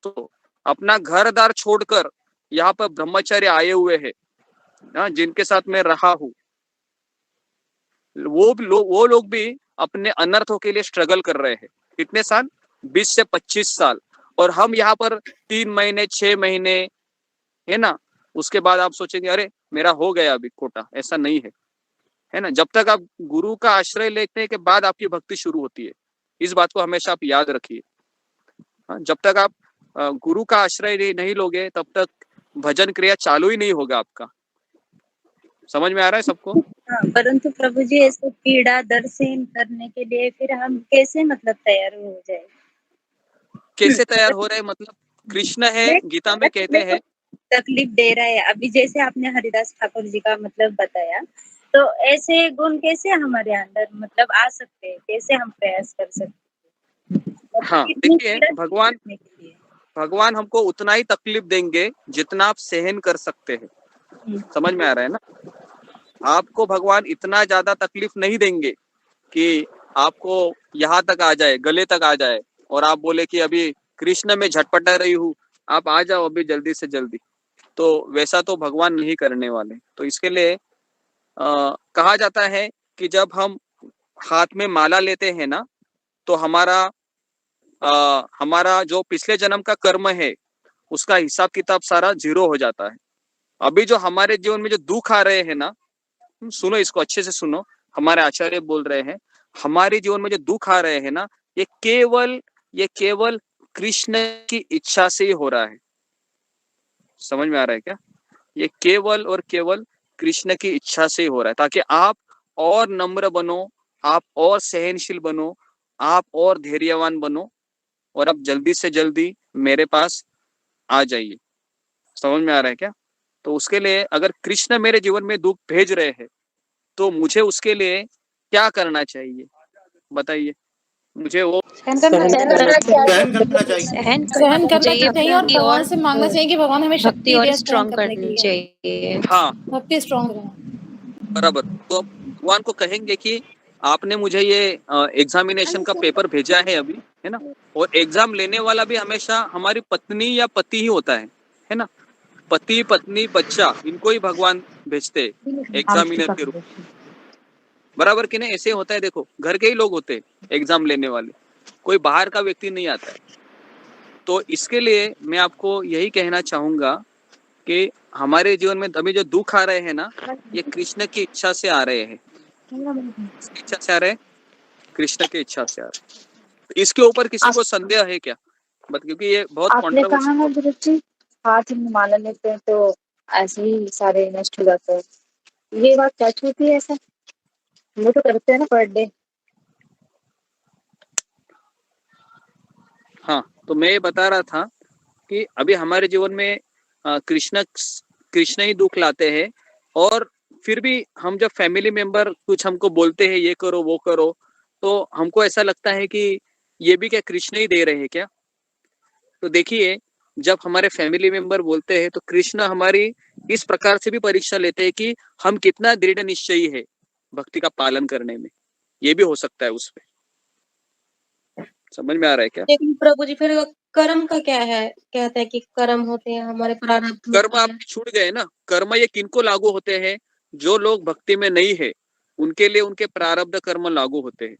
तो अपना घर दार छोड़कर यहाँ पर ब्रह्मचार्य आए हुए हैं, जिनके साथ मैं रहा हूँ। वो लोग भी अपने अनर्थों के लिए स्ट्रगल कर रहे हैं। कितने साल? 20 से 25 साल। और हम यहाँ पर 3 महीने 6 महीने, है ना। उसके बाद आप सोचेंगे अरे मेरा हो गया अभी कोटा। ऐसा नहीं है ना। जब तक आप गुरु का आश्रय लेने के बाद आपकी भक्ति शुरू होती है, इस बात को हमेशा आप याद रखिए। जब तक आप गुरु का आश्रय नहीं लोगे तब तक भजन क्रिया चालू ही नहीं होगा आपका। समझ में आ रहा है सबको? हाँ, परंतु प्रभु जी ऐसे पीड़ा दर्द सहन करने के लिए फिर हम कैसे मतलब तैयार हो जाए? कैसे तैयार हो रहे? मतलब कृष्ण है, गीता में कहते हैं तकलीफ दे रहा है। अभी जैसे आपने हरिदास ठाकुर जी का मतलब बताया, तो ऐसे गुण कैसे हमारे अंदर मतलब आ सकते हैं? कैसे हम प्रयास कर सकते हैं? हाँ, देखिए भगवान हमको उतना ही तकलीफ देंगे जितना आप सहन कर सकते हैं। समझ में आ रहा है ना? आपको भगवान इतना ज्यादा तकलीफ नहीं देंगे कि आपको यहाँ तक आ जाए, गले तक आ जाए और आप बोले कि अभी कृष्ण में झटपटा रही हूँ, आप आ जाओ अभी जल्दी से जल्दी। तो वैसा तो भगवान नहीं करने वाले। तो इसके लिए कहा जाता है कि जब हम हाथ में माला लेते हैं ना, तो हमारा जो पिछले जन्म का कर्म है उसका हिसाब किताब सारा 0 हो जाता है। अभी जो हमारे जीवन में जो दुख आ रहे हैं ना, सुनो इसको अच्छे से सुनो, हमारे आचार्य बोल रहे हैं, हमारे जीवन में जो दुख आ रहे हैं ना, ये केवल कृष्ण की इच्छा से ही हो रहा है। समझ में आ रहा है क्या? ये केवल और केवल कृष्ण की इच्छा से ही हो रहा है, ताकि आप और नम्र बनो, आप और सहनशील बनो, आप और धैर्यवान बनो, और आप जल्दी से जल्दी मेरे पास आ जाइए। समझ में आ रहा है क्या? तो उसके लिए अगर कृष्ण मेरे जीवन में दुख भेज रहे हैं तो मुझे उसके लिए क्या करना चाहिए बताइए। मुझे वो सहन करना चाहिए। सहन करना चाहिए और भगवान से मांगना चाहिए कि भगवान हमें शक्ति और दे स्ट्रॉन्ग सहन करने करनी की। चाहिए। हाँ भक्ति स्ट्रॉन्ग रहे। बराबर। तो भगवान को कहेंगे कि आपने मुझे ये एग्जामिनेशन का पेपर भेजा है अभी, है ना, और एग्जाम लेने वाला भी हमेशा हमारी पत्नी या पति ही होता है ना। पति पत्नी बच्चा इनको ही भगवान भेजते एग्जामिनर के रूप में, बराबर कि नहीं? ऐसे होता है। देखो घर के ही लोग होते हैं एग्जाम लेने वाले, कोई बाहर का व्यक्ति नहीं आता है। तो इसके लिए मैं आपको यही कहना चाहूंगा कि हमारे जीवन में अभी जो दुख आ रहे हैं ना, ये कृष्ण की इच्छा से आ रहे हैं। किसकी इच्छा से आ रहे हैं? कृष्ण की इच्छा से आ रहे हैं। तो इसके ऊपर किसी को संदेह है क्या? क्योंकि ये बहुत आपने कहा ना गुरुजी, हाथ में माला लेते हैं तो ऐसे ही सारे नष्ट हो जाते हैं, ये बात सच होती है? ऐसा वो तो करते हैं ना पर डे। हाँ, तो मैं ये बता रहा था कि अभी हमारे जीवन में कृष्ण ही दुख लाते हैं, और फिर भी हम जब फैमिली मेंबर कुछ हमको बोलते हैं ये करो वो करो, तो हमको ऐसा लगता है कि ये भी क्या कृष्ण ही दे रहे हैं क्या? तो देखिए, जब हमारे फैमिली मेंबर बोलते हैं तो कृष्ण हमारी इस प्रकार से भी परीक्षा लेते हैं कि हम कितना दृढ़ निश्चयी है भक्ति का पालन करने में। ये भी हो सकता है उसमें। समझ में आ रहा है क्या? लेकिन प्रभु जी फिर कर्म का क्या है? कहते हैं कि कर्म होते हैं हमारे प्रारब्ध। कर्म आपके छूट गए ना। कर्म ये किनको लागू होते हैं? जो लोग भक्ति में नहीं है उनके लिए उनके प्रारब्ध कर्म लागू होते हैं।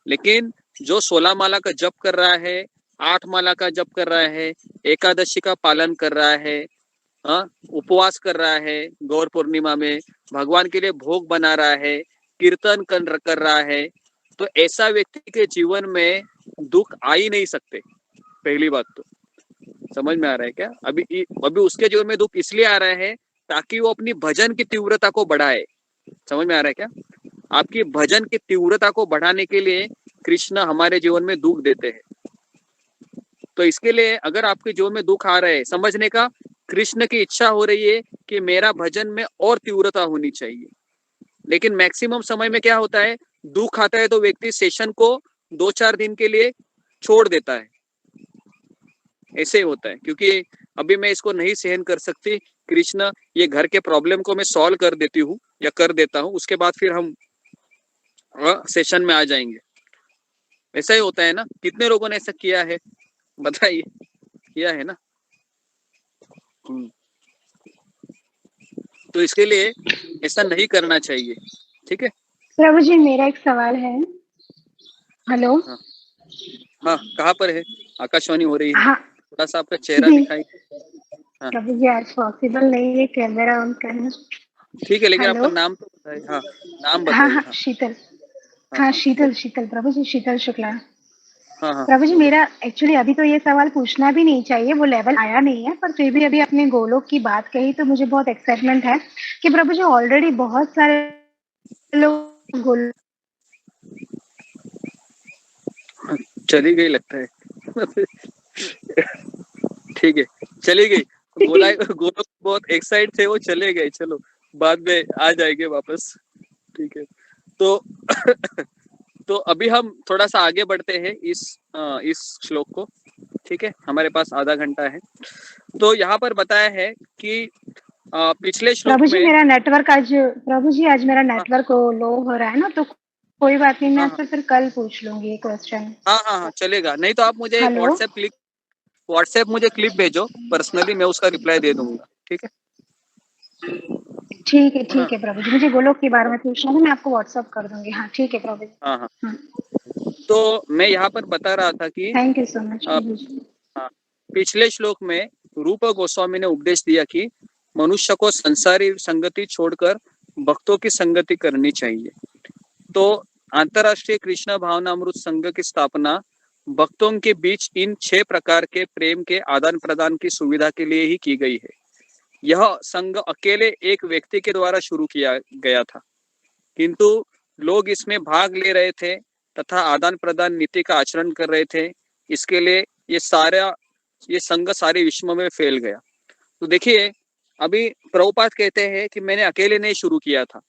लेकिन जो 16 माला का जप कर रहा है, 8 माला का जप कर रहा है, एकादशी का पालन कर रहा है, उपवास कर रहा है, गौर पूर्णिमा में भगवान के लिए भोग बना रहा है, कीर्तन कर रहा है, तो ऐसा व्यक्ति के जीवन में दुख आ ही नहीं सकते। पहली बात तो समझ में आ रहा है क्या? अभी उसके जीवन में दुख इसलिए आ रहा है ताकि वो अपनी भजन की तीव्रता को बढ़ाए। समझ में आ रहा है क्या? आपकी भजन की तीव्रता को बढ़ाने के लिए कृष्ण हमारे जीवन में दुख देते हैं। तो इसके लिए अगर आपके जीवन में दुख आ रहा है, समझने का कृष्ण की इच्छा हो रही है कि मेरा भजन में और तीव्रता होनी चाहिए। लेकिन मैक्सिमम समय में क्या होता है, दुख आता है तो व्यक्ति सेशन को 2-4 दिन के लिए छोड़ देता है। ऐसे ही होता है, क्योंकि अभी मैं इसको नहीं सहन कर सकती। कृष्ण ये घर के प्रॉब्लम को मैं सॉल्व कर देती हूँ या कर देता हूँ, उसके बाद फिर हम सेशन में आ जाएंगे। ऐसा ही होता है ना? कितने लोगों ने ऐसा किया है बताइए? किया है ना? तो इसके लिए ऐसा नहीं करना चाहिए। ठीक है प्रभु जी, मेरा एक सवाल है। हेलो। हाँ, कहाँ पर है? आकाशवाणी हो रही है। हाँ। थोड़ा सा आपका चेहरा दिखाई। हाँ। प्रभु जी आज पॉसिबल नहीं है कैमरा ऑन करना। ठीक है, लेकिन आपका नाम तो बताइए। हाँ, नाम बताइए। हाँ, शीतल। हाँ, शीतल प्रभु जी, शीतल शुक्ला। हाँ। प्रभु जी, मेरा एक्चुअली अभी तो ये सवाल पूछना भी नहीं चाहिए, वो लेवल आया नहीं है, पर फिर भी अभी अपने गोलोक की बात कही तो मुझे बहुत एक्साइटमेंट है कि प्रभु जी ऑलरेडी बहुत सारे लोग गोलोक चली गई लगता है। ठीक है, चली गई। गोलोक बहुत एक्साइट थे, वो चले गए। चलो बाद में आ जाएंगे वापस। ठीक है, तो अभी हम थोड़ा सा आगे बढ़ते हैं इस श्लोक को। ठीक है, हमारे पास आधा घंटा है। तो यहाँ पर बताया है कि पिछले श्लोक में प्रभु जी मेरा नेटवर्क आज मेरा नेटवर्क लो हो रहा है ना, तो कोई बात नहीं, मैं आपसे फिर कल पूछ लूंगी ये क्वेश्चन। हाँ, चलेगा। नहीं तो आप मुझे व्हाट्सएप मुझे क्लिप भेजो पर्सनली, मैं उसका रिप्लाई दे दूंगा। ठीक है प्रभु जी, मुझे गोलोक के बारे में पूछना है, मैं आपको व्हाट्सएप कर दूंगी। हाँ ठीक है प्रभु जी। हाँ। तो मैं यहाँ पर बता रहा था कि थैंक यू सो मच। पिछले श्लोक में रूप गोस्वामी ने उपदेश दिया कि मनुष्य को संसारी संगति छोड़कर भक्तों की संगति करनी चाहिए। तो अंतरराष्ट्रीय कृष्ण भावनामृत संघ की स्थापना भक्तों के बीच इन 6 प्रकार के प्रेम के आदान प्रदान की सुविधा के लिए ही की गई है। यह संघ अकेले एक व्यक्ति के द्वारा शुरू किया गया था। किंतु लोग इसमें भाग ले रहे थे तथा आदान प्रदान नीति का आचरण कर रहे थे। इसके लिए ये संघ सारे विश्व में फैल गया। तो देखिए, अभी प्रभुपाद कहते हैं कि मैंने अकेले नहीं शुरू किया था,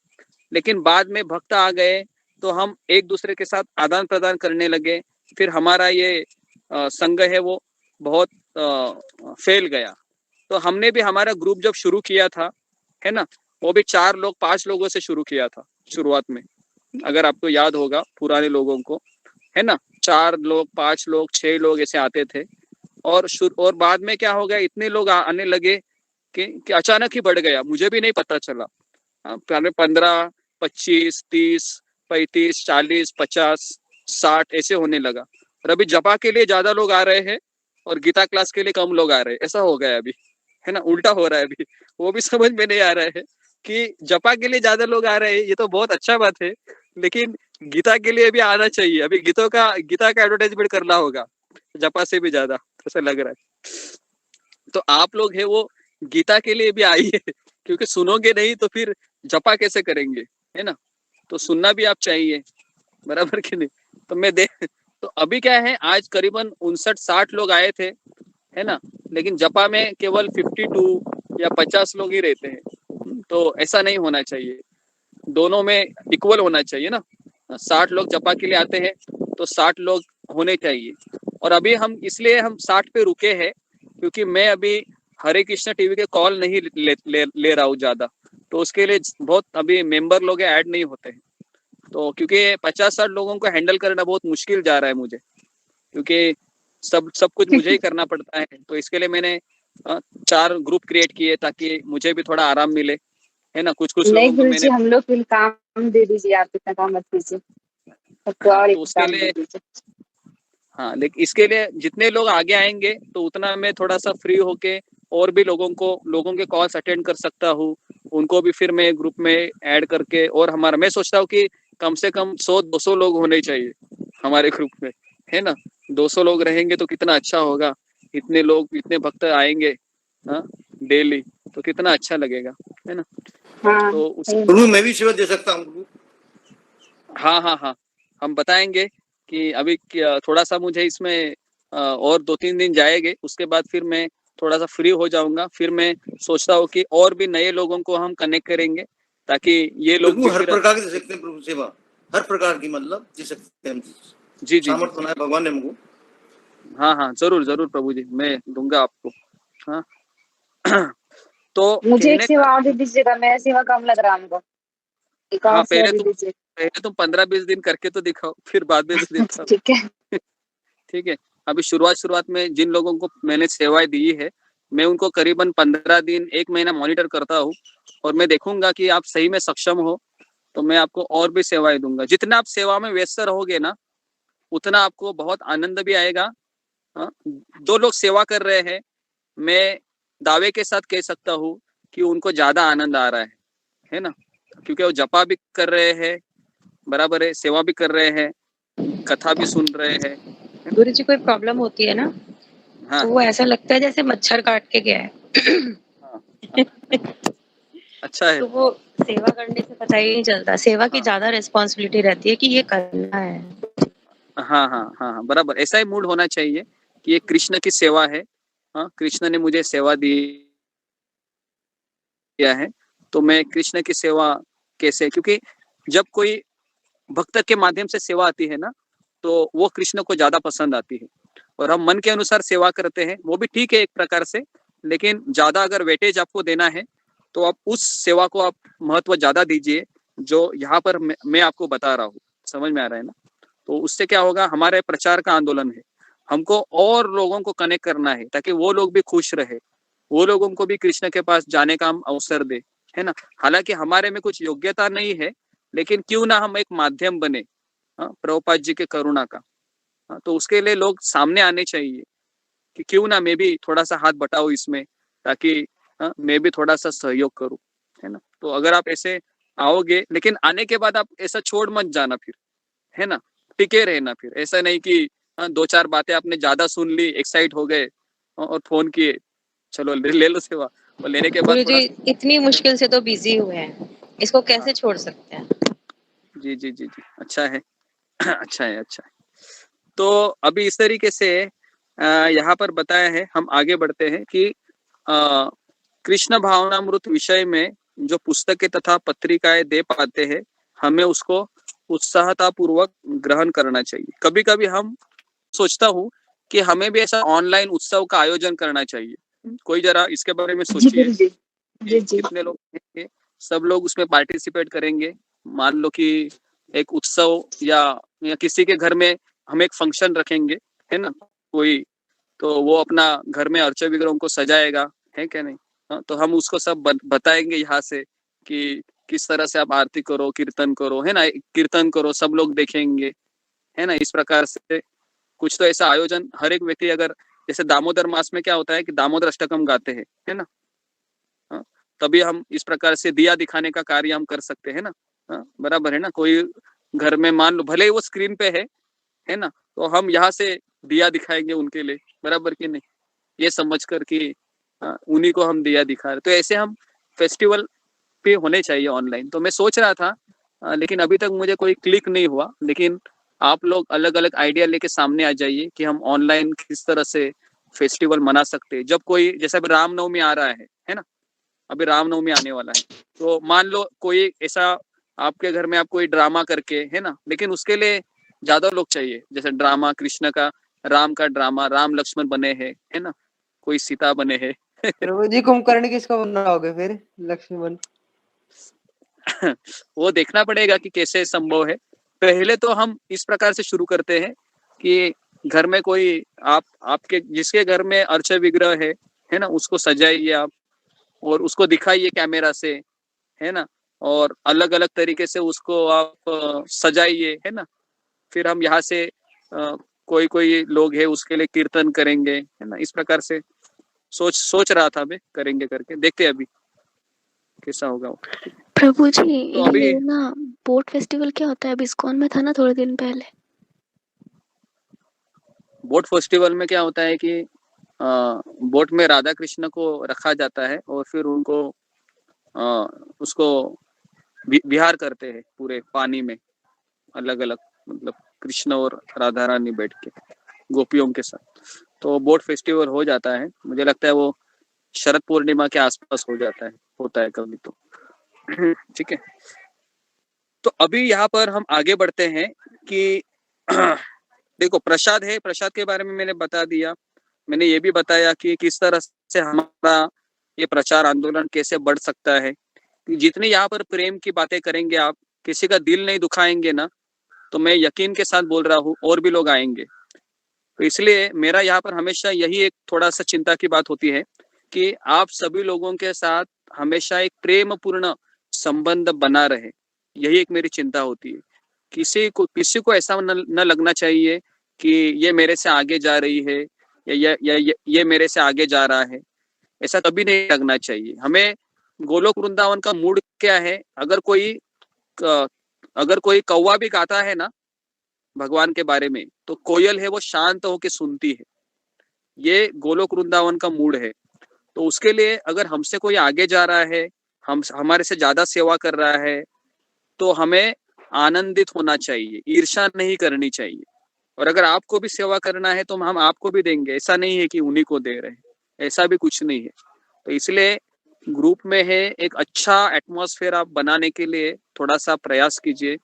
लेकिन बाद में भक्त आ गए तो हम एक दूसरे के साथ आदान प्रदान करने लगे। फिर हमारा ये संघ है वो बहुत फैल गया। तो हमने भी हमारा ग्रुप जब शुरू किया था, है ना, वो भी 4 लोग 5 लोगों से शुरू किया था शुरुआत में, अगर आपको याद होगा पुराने लोगों को, है ना। 4 लोग 5 लोग 6 लोग ऐसे आते थे, और बाद में क्या हो गया, इतने लोग आने लगे कि अचानक ही बढ़ गया, मुझे भी नहीं पता चला। पहले 15, 25, 30, 35, 40, 50, 60 ऐसे होने लगा। और अभी जपा के लिए ज्यादा लोग आ रहे हैं और गीता क्लास के लिए कम लोग आ रहे हैं, ऐसा हो गया अभी, है ना, उल्टा हो रहा है अभी। वो भी समझ में नहीं आ रहा है कि जपा के लिए ज्यादा लोग आ रहे हैं, ये तो बहुत अच्छा बात है, लेकिन गीता के लिए भी आना चाहिए। अभी गीता का एडवर्टाइजमेंट करना होगा जपा से भी ज्यादा, ऐसा लग रहा है। तो आप लोग है वो गीता के लिए भी आइए, क्योंकि सुनोगे नहीं तो फिर जपा कैसे करेंगे, है ना। तो सुनना भी आप चाहिए, बराबर कि नहीं। तो अभी क्या है, आज करीबन 59-60 लोग आए थे, है ना, लेकिन जपा में केवल 52 या 50 लोग ही रहते हैं। तो ऐसा नहीं होना चाहिए, दोनों में इक्वल होना चाहिए ना। 60 लोग जपा के लिए आते हैं तो 60 लोग होने चाहिए। और अभी हम इसलिए 60 पे रुके हैं क्योंकि मैं अभी हरे कृष्णा टीवी के कॉल नहीं ले रहा हूँ ज्यादा, तो उसके लिए बहुत अभी मेंबर लोग ऐड नहीं होते हैं। तो क्योंकि 50-60 लोगों को हैंडल करना बहुत मुश्किल जा रहा है मुझे, क्योंकि सब कुछ मुझे ही करना पड़ता है। तो इसके लिए मैंने 4 ग्रुप क्रिएट किए ताकि मुझे भी थोड़ा आराम मिले, है ना। कुछ नहीं लोगों को मैंने हम लोग फिर काम दे दीजिए, आप इतना काम मत कीजिए। तो उसके लिए हाँ, लेकिन इसके लिए जितने लोग आगे आएंगे तो उतना मैं थोड़ा सा फ्री होके और भी लोगों के कॉल्स अटेंड कर सकता हूँ, उनको भी फिर मैं ग्रुप में ऐड करके। और मैं सोचता हूँ कि कम से कम 100-200 लोग होने चाहिए हमारे ग्रुप में, है ना। 200 लोग रहेंगे तो कितना अच्छा होगा, इतने लोग इतने भक्त आएंगे डेली, तो कितना अच्छा लगेगा, है ना। हाँ, तो मैं भी सेवा दे सकता हूँ। हाँ, हम बताएंगे कि अभी थोड़ा सा मुझे इसमें और 2-3 दिन जाएंगे, उसके बाद फिर मैं थोड़ा सा फ्री हो जाऊंगा। फिर मैं सोचता हूँ कि और भी नए लोगों को हम कनेक्ट करेंगे ताकि ये लोग भी हर प्रकार की दे सकते हैं प्रभु सेवा, हर प्रकार की, मतलब दे सकते हैं हम। जी सामर्थ्य बनाए भगवान ने हमको। हाँ, जरूर प्रभु जी, मैं दूंगा आपको। हाँ तो मुझे एक सेवा और दे दीजिएगा, मेरा सेवा कम लग रहा है हमको। हाँ, पहले तुम 15-20 दिन करके तो दिखाओ, फिर बाद में देता हूँ। ठीक है ठीक है। अभी शुरुआत में जिन लोगों को मैंने सेवाएं दी है, मैं उनको करीबन 15 दिन 1 महीना मॉनिटर करता हूँ, और मैं देखूंगा कि आप सही में सक्षम हो तो मैं आपको और भी सेवाएं दूंगा। जितना आप सेवा में व्यस्त रहोगे ना, उतना आपको बहुत आनंद भी आएगा। जो लोग सेवा कर रहे हैं, मैं दावे के साथ कह सकता हूँ कि उनको ज्यादा आनंद आ रहा है ना, क्योंकि वो जपा भी कर रहे हैं, बराबर है, सेवा भी कर रहे हैं, कथा भी सुन रहे हैं। गुरु जी, कोई प्रॉब्लम होती है ना, हाँ, तो वो ऐसा लगता है जैसे मच्छर काट के गया है। अच्छा है। तो वो सेवा करने से पता ही नहीं चलता, सेवा की ज्यादा रिस्पॉन्सिबिलिटी रहती है कि ये करना है। हाँ, बराबर, ऐसा ही मूड होना चाहिए कि ये कृष्ण की सेवा है। कृष्ण ने मुझे सेवा दिया है, तो मैं कृष्ण की सेवा कैसे, क्योंकि जब कोई भक्त के माध्यम से सेवा आती है ना, तो वो कृष्ण को ज्यादा पसंद आती है। और हम मन के अनुसार सेवा करते हैं, वो भी ठीक है एक प्रकार से, लेकिन ज्यादा अगर वेटेज आपको देना है तो आप उस सेवा को आप महत्व ज्यादा दीजिए जो यहाँ पर मैं आपको बता रहा हूँ। समझ में आ रहा है ना। तो उससे क्या होगा, हमारे प्रचार का आंदोलन है, हमको और लोगों को कनेक्ट करना है ताकि वो लोग भी खुश रहे, वो लोगों को भी कृष्ण के पास जाने का हम अवसर दे, है ना। हालांकि हमारे में कुछ योग्यता नहीं है, लेकिन क्यों ना हम एक माध्यम बने प्रभुपाद जी के करुणा का। तो उसके लिए लोग सामने आने चाहिए कि क्यों ना मैं भी थोड़ा सा हाथ बटाऊं इसमें, ताकि मैं भी थोड़ा सा सहयोग करूं, है ना। तो अगर आप ऐसे आओगे, लेकिन आने के बाद आप ऐसा छोड़ मत जाना फिर, है ना, टिके रहना। फिर ऐसा नहीं कि 2-4 बातें आपने ज्यादा सुन ली, एक्साइट हो गए और फोन किए, चलो ले लो सेवा, और लेने के बाद गुरु जी इतनी मुश्किल से तो बिजी हुए हैं, इसको कैसे छोड़ सकते हैं? जी जी जी जी, अच्छा है अच्छा है, अच्छा है। तो अभी इस तरीके से यहाँ पर बताया है, हम आगे बढ़ते हैं कि कृष्ण भावनामृत विषय में जो पुस्तकें तथा पत्रिकाएं दे पाते हैं, हमें उसको उत्साहतापूर्वक ग्रहण करना चाहिए। कभी कभी हम सोचता हूँ कि हमें भी ऐसा ऑनलाइन उत्सव का आयोजन करना चाहिए। कोई जरा इसके बारे में जी सोचिए गुरुजी। जी कि जी। कितने लोग रहेंगे, सब लोग उसमें पार्टिसिपेट करेंगे। मान लो कि एक उत्सव या किसी के घर में हम एक फंक्शन रखेंगे, है ना, कोई, तो वो अपना घर में अर्चा विग्रहों को सजाएगा, है क्या नहीं? हाँ, तो हम उसको सब बताएंगे यहाँ से कि किस तरह से आप आरती करो, कीर्तन करो, है ना, कीर्तन करो, सब लोग देखेंगे, है ना। इस प्रकार से कुछ तो ऐसा आयोजन हर एक व्यक्ति, अगर जैसे दामोदर मास में क्या होता है कि दामोदर अष्टकम गाते हैं, है ना। हाँ, तभी हम इस प्रकार से दिया दिखाने का कार्य हम कर सकते हैं ना। हाँ, बराबर है ना। कोई घर में मान लो भले ही वो स्क्रीन पे है ना, तो हम यहाँ से दिया दिखाएंगे उनके लिए, बराबर कि नहीं, ये समझ कर कि उन्हीं को हम दिया दिखा रहे। तो ऐसे हम फेस्टिवल पे होने चाहिए ऑनलाइन। तो मैं सोच रहा था, लेकिन अभी तक मुझे कोई क्लिक नहीं हुआ। लेकिन आप लोग अलग अलग आइडिया लेके सामने आ जाइए कि हम ऑनलाइन किस तरह से फेस्टिवल मना सकते हैं। जब कोई, जैसे अभी रामनवमी आ रहा है ना, अभी रामनवमी आने वाला है, तो मान लो कोई ऐसा आपके घर में आप कोई ड्रामा करके, है ना, लेकिन उसके लिए ज्यादा लोग चाहिए। जैसे ड्रामा कृष्ण का, राम का ड्रामा, राम लक्ष्मण बने हैं, है ना, कोई सीता बने हैं प्रभु जी कुंभकर्ण किसका बनना होगा फिर, लक्ष्मण? वो देखना पड़ेगा कि कैसे संभव है। पहले तो हम इस प्रकार से शुरू करते हैं कि घर में कोई आपके जिसके घर में अर्चा विग्रह है ना, उसको सजाइए आप और उसको दिखाइए कैमरा से, है ना, और अलग अलग तरीके से उसको आप सजाइए, है ना। फिर हम यहाँ से कोई कोई लोग है उसके लिए कीर्तन करेंगे, है ना। इस प्रकार से सोच रहा था मैं, करेंगे करके, देखते हैं अभी कैसा होगा वो। प्रभु जी तो अभी ये ना बोट फेस्टिवल क्या होता है? अभी इस्कॉन में था ना थोड़े दिन पहले। बोट फेस्टिवल में क्या होता है कि बोट में राधा कृष्ण को रखा जाता है और फिर उनको उसको विहार करते हैं पूरे पानी में, अलग अलग, मतलब कृष्ण और राधा रानी बैठ के गोपियों के साथ। तो बोट फेस्टिवल हो जाता है, मुझे लगता है वो शरद पूर्णिमा के आसपास हो जाता है, होता है कभी तो ठीक है। तो अभी यहाँ पर हम आगे बढ़ते हैं कि देखो प्रसाद है, प्रसाद के बारे में मैंने बता दिया। मैंने ये भी बताया कि किस तरह से हमारा ये प्रचार आंदोलन कैसे बढ़ सकता है। जितनी यहाँ पर प्रेम की बातें करेंगे आप, किसी का दिल नहीं दुखाएंगे ना, तो मैं यकीन के साथ बोल रहा हूँ और भी लोग आएंगे। तो इसलिए मेरा यहाँ पर हमेशा यही एक थोड़ा सा चिंता की बात होती है कि आप सभी लोगों के साथ हमेशा एक प्रेम पूर्ण संबंध बना रहे। यही एक मेरी चिंता होती है। किसी को ऐसा न लगना चाहिए कि ये मेरे से आगे जा रही है या ये मेरे से आगे जा रहा है। ऐसा कभी नहीं लगना चाहिए। हमें गोलोक वृंदावन का मूड क्या है, अगर कोई कौवा भी गाता है ना भगवान के बारे में, तो कोयल है वो शांत होकर सुनती है। ये गोलोक वृंदावन का मूड है। तो उसके लिए अगर हमसे कोई आगे जा रहा है, हमारे से ज्यादा सेवा कर रहा है, तो हमें आनंदित होना चाहिए, ईर्ष्या नहीं करनी चाहिए। और अगर आपको भी सेवा करना है तो हम आपको भी देंगे। ऐसा नहीं है कि उन्हीं को दे रहे हैं, ऐसा भी कुछ नहीं है। तो इसलिए ग्रुप में है एक अच्छा एटमॉस्फेयर आप बनाने के लिए थोड़ा सा प्रयास कीजिए।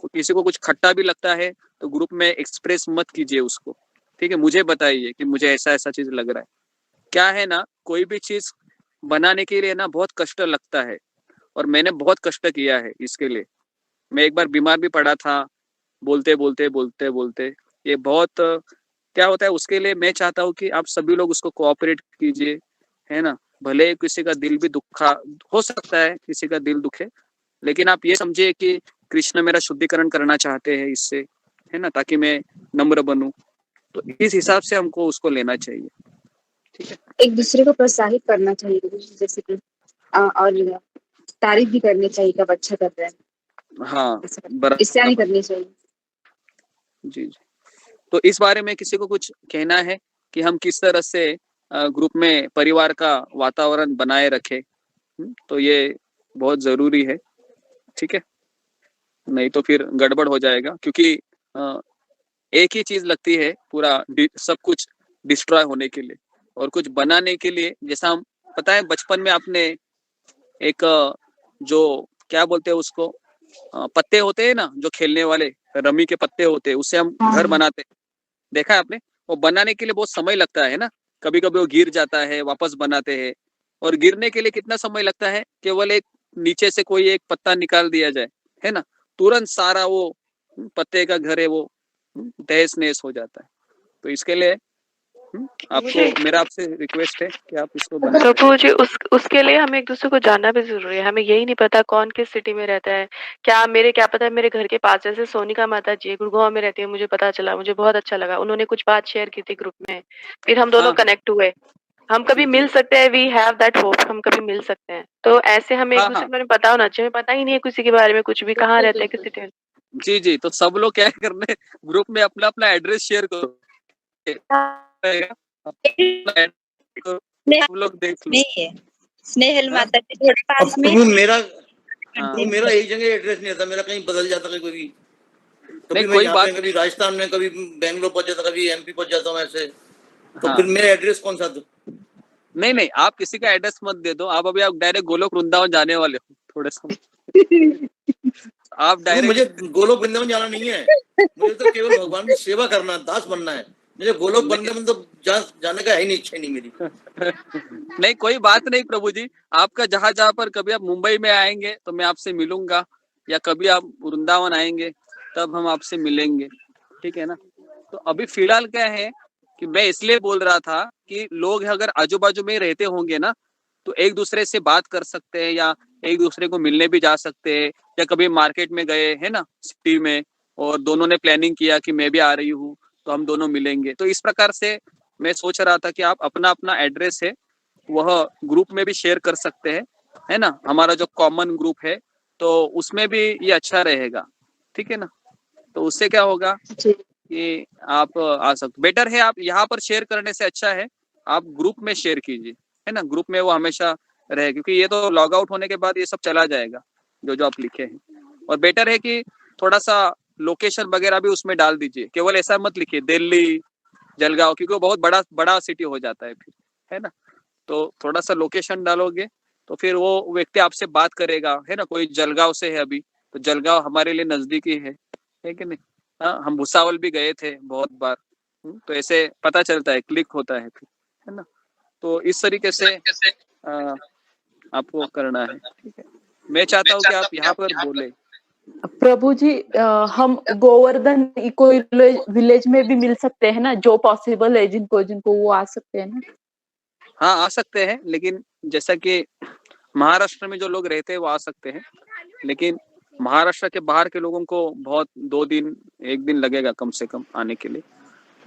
किसी को कुछ खट्टा भी लगता है तो ग्रुप में एक्सप्रेस मत कीजिए उसको, ठीक है। मुझे बताइए कि मुझे ऐसा ऐसा चीज लग रहा है। क्या है ना, कोई भी चीज बनाने के लिए ना बहुत कष्ट लगता है, और मैंने बहुत कष्ट किया है इसके लिए। मैं एक बार बीमार भी पड़ा था, बोलते बोलते बोलते बोलते। ये बहुत क्या होता है, उसके लिए मैं चाहता हूँ कि आप सभी लोग उसको कोऑपरेट कीजिए, है ना। भले किसी का दिल भी दुखा हो सकता है, किसी का दिल दुखे, लेकिन आप ये समझिए कि कृष्ण मेरा शुद्धिकरण करना चाहते हैं इससे, है ना, ताकि मैं नम्र बनूं। तो इस हिसाब से हमको उसको लेना चाहिए, ठीक है। एक दूसरे को प्रोत्साहित करना चाहिए गुरुजी, जैसे कि और तारीफ भी करनी चाहिए कब अच्छा कर रहे हैं। हाँ इससे नहीं करनी चाहिए। जी जी। तो इस बारे में किसी को कुछ कहना है कि हम किस तरह से ग्रुप में परिवार का वातावरण बनाए रखें? तो ये बहुत जरूरी है, ठीक है। नहीं तो फिर गड़बड़ हो जाएगा, क्योंकि एक ही चीज लगती है पूरा सब कुछ डिस्ट्रॉय होने के लिए, और कुछ बनाने के लिए। जैसा हम पता है बचपन में आपने एक जो क्या बोलते हैं उसको, पत्ते होते हैं ना जो खेलने वाले, रमी के पत्ते होते हैं, उससे हम घर बनाते हैं, देखा है आपने? वो बनाने के लिए बहुत समय लगता है ना, कभी कभी वो गिर जाता है, वापस बनाते हैं। और गिरने के लिए कितना समय लगता है? केवल एक नीचे से कोई एक पत्ता निकाल दिया जाए, है ना, तुरंत सारा वो पत्ते का घर है वो तहस नहस हो जाता है। तो इसके लिए आपको मेरा आपसे रिक्वेस्ट है कि आप इसको बनाएं। प्रभु जी, उसके लिए हमें एक दूसरे को जानना भी जरूरी है। हमें यही नहीं पता कौन किस सिटी में रहता है। क्या पता है मेरे घर के पास, जैसे सोनिका माता जी गुड़गांव में रहती है, मुझे पता चला, मुझे बहुत अच्छा लगा। उन्होंने कुछ बात शेयर की थी ग्रुप में, फिर हम दोनों कनेक्ट हुए। हम कभी मिल सकते हैं, वी हैव दैट होप, हम कभी मिल सकते हैं। तो ऐसे हमें एक दूसरे के बारे में पता होना चाहिए। पता ही नहीं है किसी के बारे में कुछ भी, कहाँ रहते हैं, किस सिटी में। जी जी, तो सब लोग क्या करने, ग्रुप में अपना अपना एड्रेस शेयर करो, सब लोग देख लो। नहीं है स्नेहल माता के थोड़े पास में। मेरा एक जगह एड्रेस नहीं था, मेरा कहीं बदल जाता है कभी मैं कोई बात, कभी राजस्थान में, कभी बेंगलोर पहुंच जाता, कभी एमपी पहुंच जाता हूँ ऐसे। तो फिर मेरा एड्रेस कौन सा दो? नहीं, आप किसी का एड्रेस मत दे दो। आप अभी आप डायरेक्ट गोलोक वृंदावन जाने वाले हो थोड़े समय। आप डायरेक्ट, मुझे गोलोक वृंदावन जाना नहीं है, मुझे तो केवल भगवान की सेवा करना, दास बनना है। मुझे गोलोक वृंदावन तो जाने का है नहीं, इच्छा नहीं मेरी। नहीं कोई बात नहीं प्रभु जी, आपका जहाँ पर कभी आप मुंबई में आएंगे तो मैं आपसे मिलूंगा, या कभी आप वृंदावन आएंगे तब हम आपसे मिलेंगे, ठीक है ना? तो अभी फिलहाल क्या है कि मैं इसलिए बोल रहा था कि लोग अगर आजू बाजू में रहते होंगे ना, तो एक दूसरे से बात कर सकते हैं, या एक दूसरे को मिलने भी जा सकते हैं, या कभी मार्केट में गए है ना सिटी में, और दोनों ने प्लानिंग किया कि मैं भी आ रही हूँ तो हम दोनों मिलेंगे। तो इस प्रकार से मैं सोच रहा था कि आप अपना अपना एड्रेस है वह ग्रुप में भी शेयर कर सकते हैं, है ना, हमारा जो कॉमन ग्रुप है, तो उसमें भी ये अच्छा रहेगा, ठीक है ना? तो उससे क्या होगा कि आप आ सकते, बेटर है आप यहाँ पर शेयर करने से अच्छा है आप ग्रुप में शेयर कीजिए, है ना, ग्रुप में वो हमेशा रहे, क्योंकि ये तो लॉग आउट होने के बाद ये सब चला जाएगा जो आप लिखे हैं। और बेटर है कि थोड़ा सा लोकेशन वगैरह भी उसमें डाल दीजिए, केवल ऐसा मत लिखिए दिल्ली जलगांव, क्योंकि वो बहुत बड़ा सिटी हो जाता है फिर, है ना। तो थोड़ा सा लोकेशन डालोगे तो फिर वो व्यक्ति आपसे बात करेगा, है ना, कोई जलगांव से है अभी तो जलगांव हमारे लिए नजदीकी है कि नहीं? हाँ, हम भुसावल भी गए थे बहुत बार, तो ऐसे पता चलता है, क्लिक होता है फिर, है ना। तो इस तरीके से आपको करना है, ठीक है। मैं चाहता हूँ कि आप यहाँ पर बोले। प्रभु जी, हम गोवर्धन इको विलेज में भी मिल सकते हैं ना, जो पॉसिबल है, जिनको वो आ सकते हैं ना? हाँ आ सकते हैं, लेकिन जैसा कि महाराष्ट्र में जो लोग रहते हैं वो आ सकते हैं, लेकिन महाराष्ट्र के बाहर के लोगों को बहुत 2 दिन 1 दिन लगेगा कम से कम आने के लिए।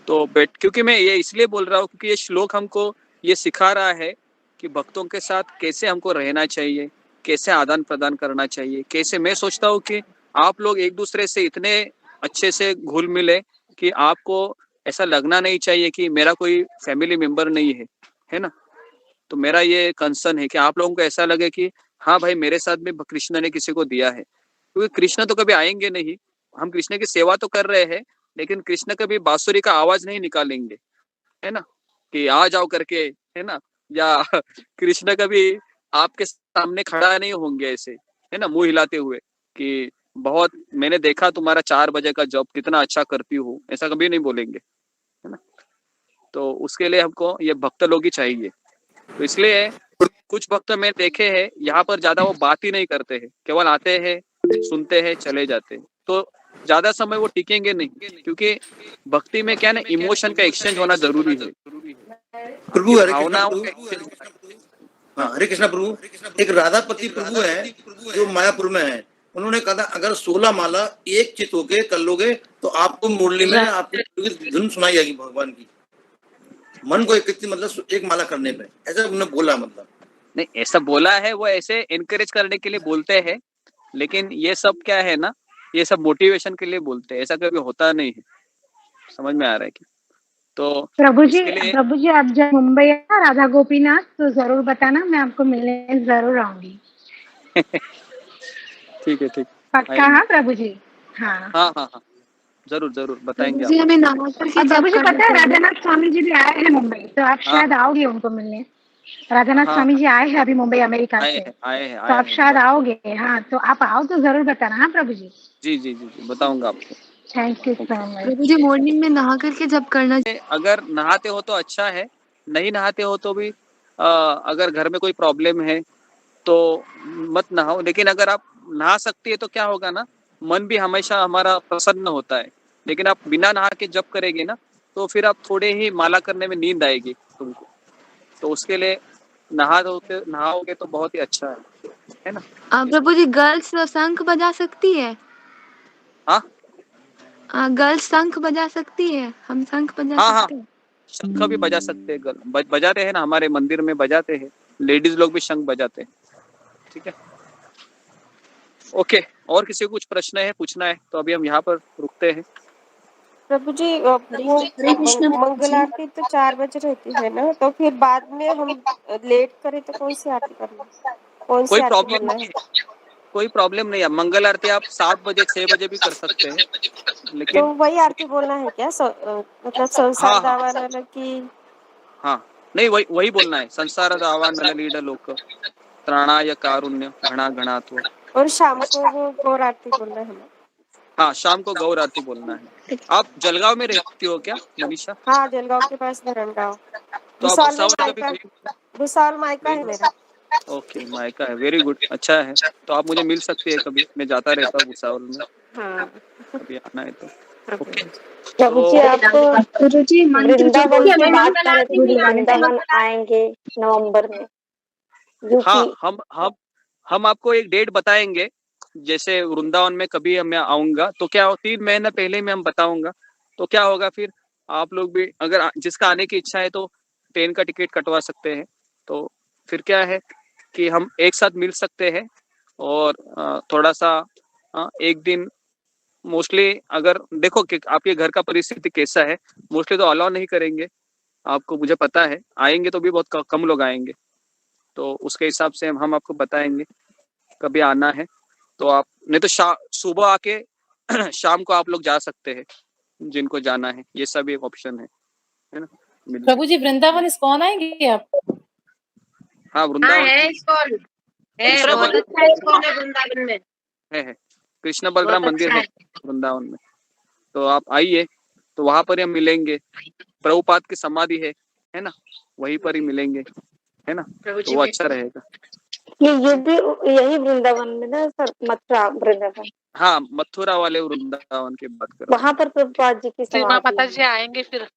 तो क्योंकि मैं ये इसलिए बोल रहा हूँ क्योंकि ये श्लोक हमको ये सिखा रहा है कि भक्तों के साथ कैसे हमको रहना चाहिए, कैसे आदान प्रदान करना चाहिए, कैसे। मैं सोचता हूँ कि आप लोग एक दूसरे से इतने अच्छे से घुल मिले कि आपको ऐसा लगना नहीं चाहिए कि मेरा कोई फैमिली मेंबर नहीं है ना। तो मेरा ये कंसर्न है कि आप लोगों को ऐसा लगे कि हाँ भाई मेरे साथ भी कृष्ण ने किसी को दिया है, क्योंकि कृष्ण तो कभी आएंगे नहीं। हम कृष्ण की सेवा तो कर रहे हैं, लेकिन कृष्ण कभी बांसुरी का आवाज नहीं निकालेंगे, है ना, कि आ जाओ करके, है ना, या कृष्ण कभी आपके सामने खड़ा नहीं होंगे ऐसे, है ना, मुंह हिलाते हुए कि बहुत मैंने देखा तुम्हारा 4 बजे का जॉब कितना अच्छा करती हो, ऐसा कभी नहीं बोलेंगे, है ना। तो उसके लिए हमको ये भक्त लोग ही चाहिए। तो इसलिए कुछ भक्त मैं देखे हैं यहाँ पर ज्यादा वो बात ही नहीं करते हैं, केवल आते हैं, सुनते हैं, चले जाते हैं। तो ज्यादा समय वो टिकेंगे नहीं, क्योंकि भक्ति में क्या ना, इमोशन का एक्सचेंज होना जरूरी है। प्रभु हरे कृष्णा प्रभु, एक राधापति प्रभु है जो मायापुर में है, उन्होंने कहा था अगर 16 माला एक चित होके कर लोगे तो आपको मुरली में आपको धुन सुनाई जाएगी भगवान की, मन को एक मतलब एक माला करने पे, ऐसा उन्होंने बोला। मतलब नहीं ऐसा बोला है, वो ऐसे एनकरेज करने के लिए बोलते हैं, लेकिन ये सब क्या है ना, ये सब मोटिवेशन के लिए बोलते हैं, ऐसा कभी होता नहीं है। समझ में आ रहा है कि तो प्रभु जी आप जब मुंबई आए राधा गोपीनाथ तो जरूर बताना, मैं आपको मिलने जरूर आऊंगी। ठीक है, ठीक। पक्का? हाँ प्रभु जी, हाँ हाँ हाँ हाँ, जरूर जरूर बताएंगे जी आप। हमें नहा करके और प्रभु जब जी पता है करना राधानाथ स्वामी जी भी आए हैं मुंबई, तो आप हाँ शायद आओगे उनको मिलने। राधानाथ हाँ स्वामी हाँ, जी आए हैं अभी मुंबई अमेरिका आए से, हैं आए हैं तो आए आप हैं शायद आओगे। हाँ, तो आप आओ तो जरूर बताना। हाँ प्रभु जी, जी जी जी जी, बताऊंगा आपको। Thank you so okay. Much. Prabhu ji morning में नहा करके जब करना अगर नहाते हो तो अच्छा है, नहीं नहाते हो तो भी अगर घर में कोई प्रॉब्लम है तो मत नहाओ। लेकिन अगर आप नहा सकती है तो क्या होगा ना, मन भी हमेशा हमारा प्रसन्न होता है। लेकिन आप बिना नहा के जब करेंगे ना, तो फिर आप थोड़े ही माला करने में नींद आएगी तुमको। तो उसके लिए नहाओगे तो बहुत ही अच्छा है ना। प्रभु जी गर्ल्स शंख बजा सकती है? हाँ गर्ल्स शंख बजा सकती है? हम शंख बजा हाँ हाँ, सकते हैं? शंख भी बजा सकते हैं, बजाते हैं ना, हमारे मंदिर में बजाते हैं, लेडीज लोग भी शंख बजाते हैं। ठीक है, ओके। और किसी को कुछ प्रश्न है, पूछना है तो अभी हम यहाँ पर रुकते हैं। प्रभु जी वो मंगल आरती तो 4 बजे रहती है ना, तो फिर बाद में हम लेट करें तो कौन सी आरती करना, कौन सी कोई आरती प्रॉब्लम बोलना नहीं है? है, कोई प्रॉब्लम नहीं है। मंगल आरती आप 7 बजे 6 बजे भी कर सकते हैं, तो लेकिन वही आरती बोलना है क्या? मतलब संसार हाँ हाँ दावानल की? हाँ, नहीं वही वही बोलना है, संसार दावा नल लीड लोक त्राणाय कारुण्य घना घनात्व। और शाम को वो गौर आरती बोलना है हमें? हाँ, शाम को गौर आरती बोलना है। आप जलगांव में रहती हो क्या मनीषा? हाँ, जलगांव के पास धरणगांव। तो आप भुसावल में भुसावल में मायका, भी भुसावल मायका है मेरा। ओके, मायका है, वेरी गुड, अच्छा है। तो आप मुझे मिल सकती है कभी, मैं जाता रहता हूँ भुसावल में, हाँ कभी आना है तो। ओके, प्रभु जी आप गुरु जी वृंदावन की हमें बात मंगल कर रहे आरती थे में कि जाने से वृंदावन आएंगे नवंबर में हाँ, यूपी। हम आपको एक डेट बताएंगे। जैसे वृंदावन में कभी मैं आऊंगा तो क्या 3 महीने पहले में हम बताऊंगा, तो क्या होगा फिर आप लोग भी, अगर जिसका आने की इच्छा है तो ट्रेन का टिकट कटवा सकते हैं। तो फिर क्या है कि हम एक साथ मिल सकते हैं। और थोड़ा सा एक दिन, मोस्टली अगर देखो कि आपके घर का परिस्थिति कैसा है, मोस्टली तो अलाउ नहीं करेंगे आपको, मुझे पता है। आएंगे तो भी बहुत कम लोग आएंगे, तो उसके हिसाब से हम आपको बताएंगे कभी आना है तो आप, नहीं तो सुबह आके शाम को आप लोग जा सकते हैं, जिनको जाना है। ये सब एक ऑप्शन है ना। प्रभु जी वृंदावन इस्कॉन आएंगे आप? हाँ, वृंदावन है इस्कॉन है, कृष्ण बहुत अच्छा इस्कॉन है वृंदावन में। है कृष्ण बलराम बहुत मंदिर अच्छा है वृंदावन में। तो आप आइए, तो वहां पर ही हम मिलेंगे। प्रभुपाद की समाधि है ना, वहीं पर ही मिलेंगे, है ना, तो वो अच्छा रहेगा। ये भी यही वृंदावन में ना सर, मथुरा वृंदावन। हाँ, मथुरा वाले वृंदावन की बात कर, वहां पर प्रभुपाद जी की सीमा समाधि माता है। जी आएंगे फिर?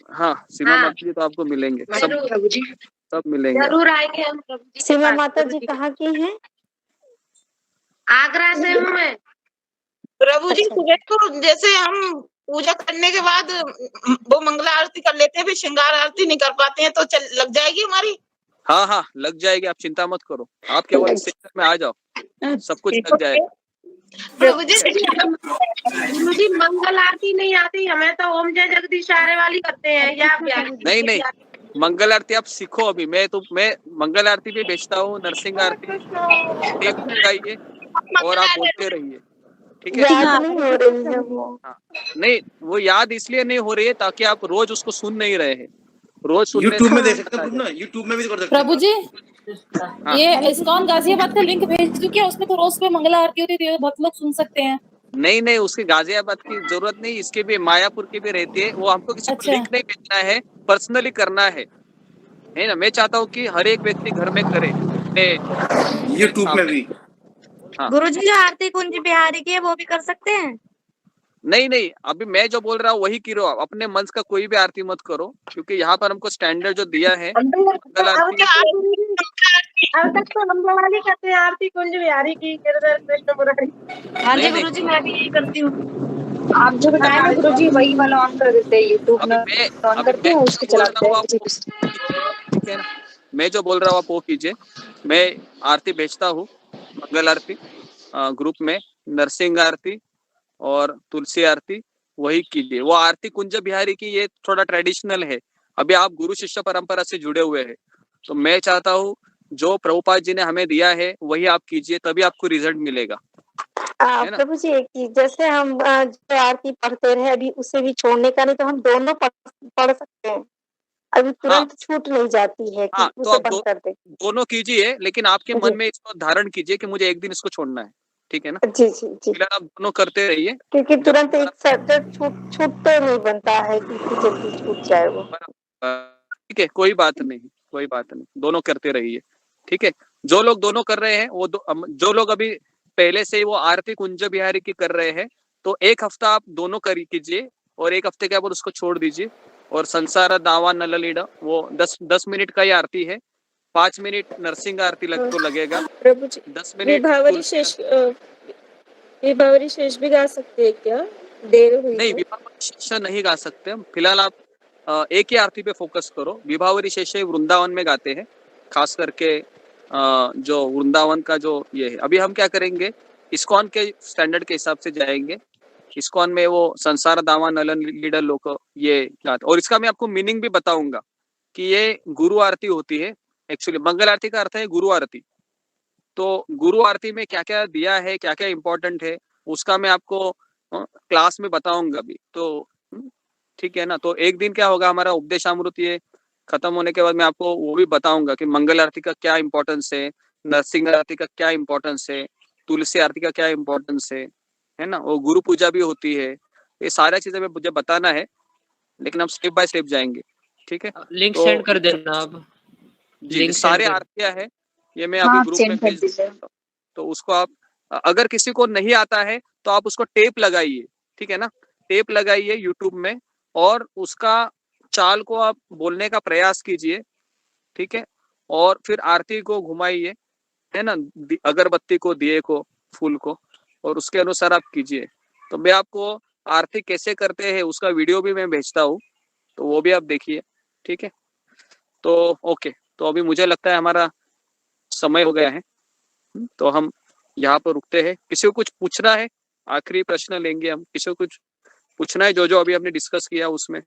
हाँ, सीमा माता जी तो आपको मिलेंगे, सब मिलेंगे। जरूर आएंगे हम प्रभु जी के सीमा पास। माता जी कहाँ की हैं? आगरा से हूँ मैं। प्रभु जी सुबह को जैसे हम पूजा करने के बाद वो मंगला आरती कर लेते हैं, फिर श्रृंगार आरती नहीं कर पाते हैं, तो लग जाएगी हमारी? हाँ हाँ, लग जाएगी, आप चिंता मत करो, आप केवल सेंटर में आ जाओ, सब कुछ लग जाएगा। प्रभु जी प्रभु जी मंगल आरती नहीं आती हमें, तो ओम जय जगदीश आरे वाली करते हैं या नहीं, मंगल आरती आप सीखो अभी। मैं मंगल आरती भी बेचता हूँ, नरसिंह आरती गाइए और आप बोलते रहिए, ठीक है। याद नहीं हो रही है वो। हाँ, नहीं वो याद इसलिए नहीं हो रही है ताकि आप रोज उसको सुन नहीं रहे हैं, रोज सुनने यूट्यूब में देख सकते हैं ना, यूट्यूब में भी कर सकते हैं। प्रभु जी ये इस्कॉन गाजियाबाद का लिंक भेज दो क्या? उसमें तो रोज पे मंगला आरती होती है, बहुत लोग सुन सकते हैं। नहीं, उसकी गाजियाबाद की जरूरत नहीं, इसके भी मायापुर की भी रहती है। वो हमको किसी को लिंक नहीं भेजना है, पर्सनली करना है ना। मैं चाहता हूँ कि हर एक व्यक्ति घर में करे, यूट्यूब में भी। हाँ, गुरुजी जो आरती कुंज बिहारी की है वो भी कर सकते हैं? नहीं, अभी मैं जो बोल रहा हूँ वही करो। अपने मन का कोई भी आरती मत करो, क्योंकि यहाँ पर हमको स्टैंडर्ड जो दिया है मंगल आरती। अब तक तो मंगल वाली करते हैं आरती कुंज बिहारी की, गिरधर कृष्ण मुरारी। हाँ जी गुरुजी, मैं भी यही करती हूँ। आप जो बताए ना गुरुजी वही वाला ऑन कर देते हैं, यूट्यूब में ऑन करते हैं, उसको चलाते हैं। ठीक है ना, मैं जो बोल रहा हूँ आप वो कीजिए। मैं आरती भेजता हूँ, मंगल आरती ग्रुप में, नरसिंह आरती और तुलसी आरती, वही कीजिए। वो आरती कुंज बिहारी की ये थोड़ा ट्रेडिशनल है। अभी आप गुरु शिष्य परंपरा से जुड़े हुए हैं, तो मैं चाहता हूँ जो प्रभुपाद जी ने हमें दिया है वही आप कीजिए, तभी आपको रिजल्ट मिलेगा। है ना? प्रभु जी एक चीज, जैसे हम जो आरती पढ़ते रहे अभी उसे भी छोड़ने का नहीं, तो हम दोनों पढ़ सकते हैं, अभी तुरंत छूट नहीं जाती है कि हाँ, तो उसे आप बंद कर दे। दोनों कीजिए, लेकिन आपके जी। मन में इसको धारण कीजिए कि मुझे एक दिन इसको छोड़ना है, ठीक है ना? जी जी जी। फिलहाल आप दोनों करते रहिए। क्योंकि तुरंत एक साथ छूट तो नहीं बनता है कि जल्दी छूट जाए वो। ठीक है, कोई बात नहीं, कोई बात नहीं, दोनों करते रहिए, ठीक है? जो लोग दोनों कर रहे हैं वो जो लोग अभी पहले से ही वो आरती कुंज बिहारी की कर रहे हैं, तो एक हफ्ता आप दोनों कीजिए और एक हफ्ते के बाद उसको छोड़ दीजिए। और संसार दावा नललीड वो 10 मिनट का ही आरती है, 5 मिनट नरसिंह आरती तो लगेगा, प्रभु जी 10 मिनट विभावरी शेष भी गा सकते हैं क्या? देर हुई नहीं, तो? विभावरी शेष नहीं गा सकते हम फिलहाल। आप एक ही आरती पे फोकस करो। विभावरी शेष वृंदावन में गाते हैं, खास करके जो वृंदावन का जो ये है। अभी हम क्या करेंगे, इस्कॉन के स्टैंडर्ड के हिसाब से जाएंगे। इस्कॉन में वो संसार दावा नलन लीडर लोग ये गाते, और इसका मैं आपको मीनिंग भी बताऊंगा कि ये गुरु आरती होती है। एक्चुअली मंगल आरती का अर्थ है गुरु आरती। तो गुरु आरती में क्या क्या दिया है, क्या क्या इंपॉर्टेंट है, उसका मैं आपको क्लास में बताऊंगा भी। तो ठीक है ना? तो एक दिन क्या होगा, हमारा उपदेशामृत ये खत्म होने के बाद मैं आपको वो भी बताऊंगा कि मंगल आरती का क्या इंपॉर्टेंस है, नरसिंह आरती का क्या इंपॉर्टेंस है, तुलसी आरती का क्या इंपॉर्टेंस है ना? वो गुरु पूजा भी होती है। ये सारी चीजें मुझे बताना है, लेकिन हम स्टेप बाय स्टेप जाएंगे, ठीक है? लिंक तो सेंड कर देना आप। जी, सारे आरतियां है, ये मैं अभी ग्रुप में भेज दूंगा। तो उसको आप, अगर किसी को नहीं आता है तो आप उसको टेप लगाइए, ठीक है ना? टेप लगाइए यूट्यूब में और उसका चाल को आप बोलने का प्रयास कीजिए, ठीक है? और फिर आरती को घुमाइए, है ना? अगरबत्ती को, दिए को, फूल को, और उसके अनुसार आप कीजिए। तो मैं आपको आरती कैसे करते हैं उसका वीडियो भी मैं भेजता हूँ, तो वो भी आप देखिए, ठीक है? तो ओके, तो अभी मुझे लगता है हमारा समय हो गया है, तो हम यहाँ पर रुकते हैं। किसी को कुछ पूछना है? आखिरी प्रश्न लेंगे हम। किसी को कुछ पूछना है जो अभी हमने डिस्कस किया उसमें?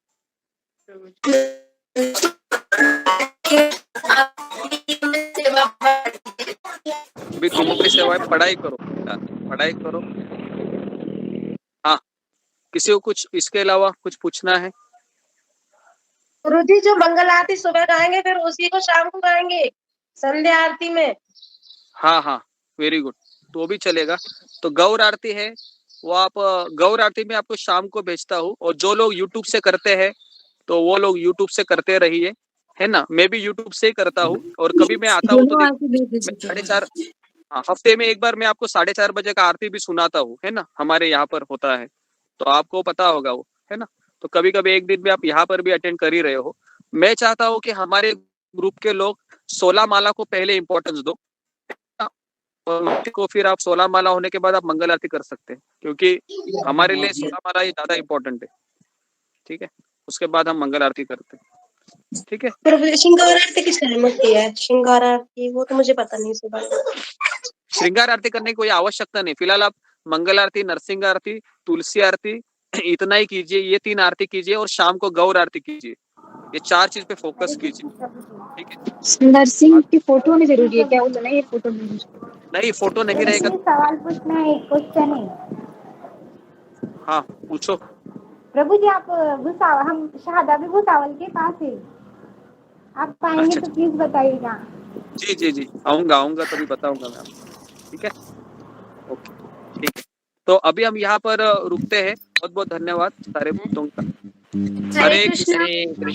अभी तुम अपनी सेवा में पढ़ाई करो, पढ़ाई करो। हाँ, किसी को कुछ इसके अलावा कुछ पूछना है? गुरुजी जो मंगल आरती सुबह गाएंगे फिर उसी को शाम को गाएंगे संध्या आरती में। हाँ हाँ, वेरी गुड, तो भी चलेगा। तो गौर आरती है वो आप गौर आरती में आपको शाम को भेजता हूँ, और जो लोग यूट्यूब से करते हैं तो वो लोग यूट्यूब से करते रहिए, है ना? मैं भी यूट्यूब से ही करता हूँ, और कभी मैं आता हूँ तो 4:30, हफ्ते में एक बार मैं आपको 4:30 बजे का आरती भी सुनाता हूँ, है ना? हमारे यहाँ पर होता है, तो आपको पता होगा वो, है ना? तो कभी कभी एक दिन में आप यहाँ पर भी अटेंड कर ही रहे हो। मैं चाहता हूँ कि हमारे ग्रुप के लोग 16 माला को पहले इंपॉर्टेंस दो, और को फिर आप 16 माला होने के बाद आप मंगल आरती कर सकते हैं, क्योंकि हमारे लिए 16 माला ही ज्यादा इंपॉर्टेंट है, ठीक है? उसके बाद हम मंगल आरती करते हैं, ठीक है? श्रृंगार आरती किस टाइम होती है? श्रृंगार आरती वो तो मुझे पता नहीं सुबह। श्रृंगार आरती करने की कोई आवश्यकता नहीं। फिलहाल आप मंगल आरती, नरसिंह आरती, तुलसी आरती इतना ही कीजिए, ये 3 आरती कीजिए, और शाम को गौर आरती कीजिए। ये 4 चीज पे फोकस कीजिए, ठीक है? नरसिंह की फोटो होनी जरूरी है क्या? वो तो नहीं, फोटो नहीं, फोटो नहीं रहेगा। सवाल पूछना है, एक क्वेश्चन है। हाँ, पूछो। प्रभु जी, आप भूसावल, हम शहादा भी भूसावल के पास है, आप आएंगे तो प्लीज बताइएगा। जी जी जी, आऊंगा तभी बताऊंगा मैं आपको, ठीक है? ओके, ठीक है। तो अभी हम यहाँ पर रुकते हैं। बहुत बहुत धन्यवाद सारे भक्तों का। हरे कृष्ण हरे प्रभु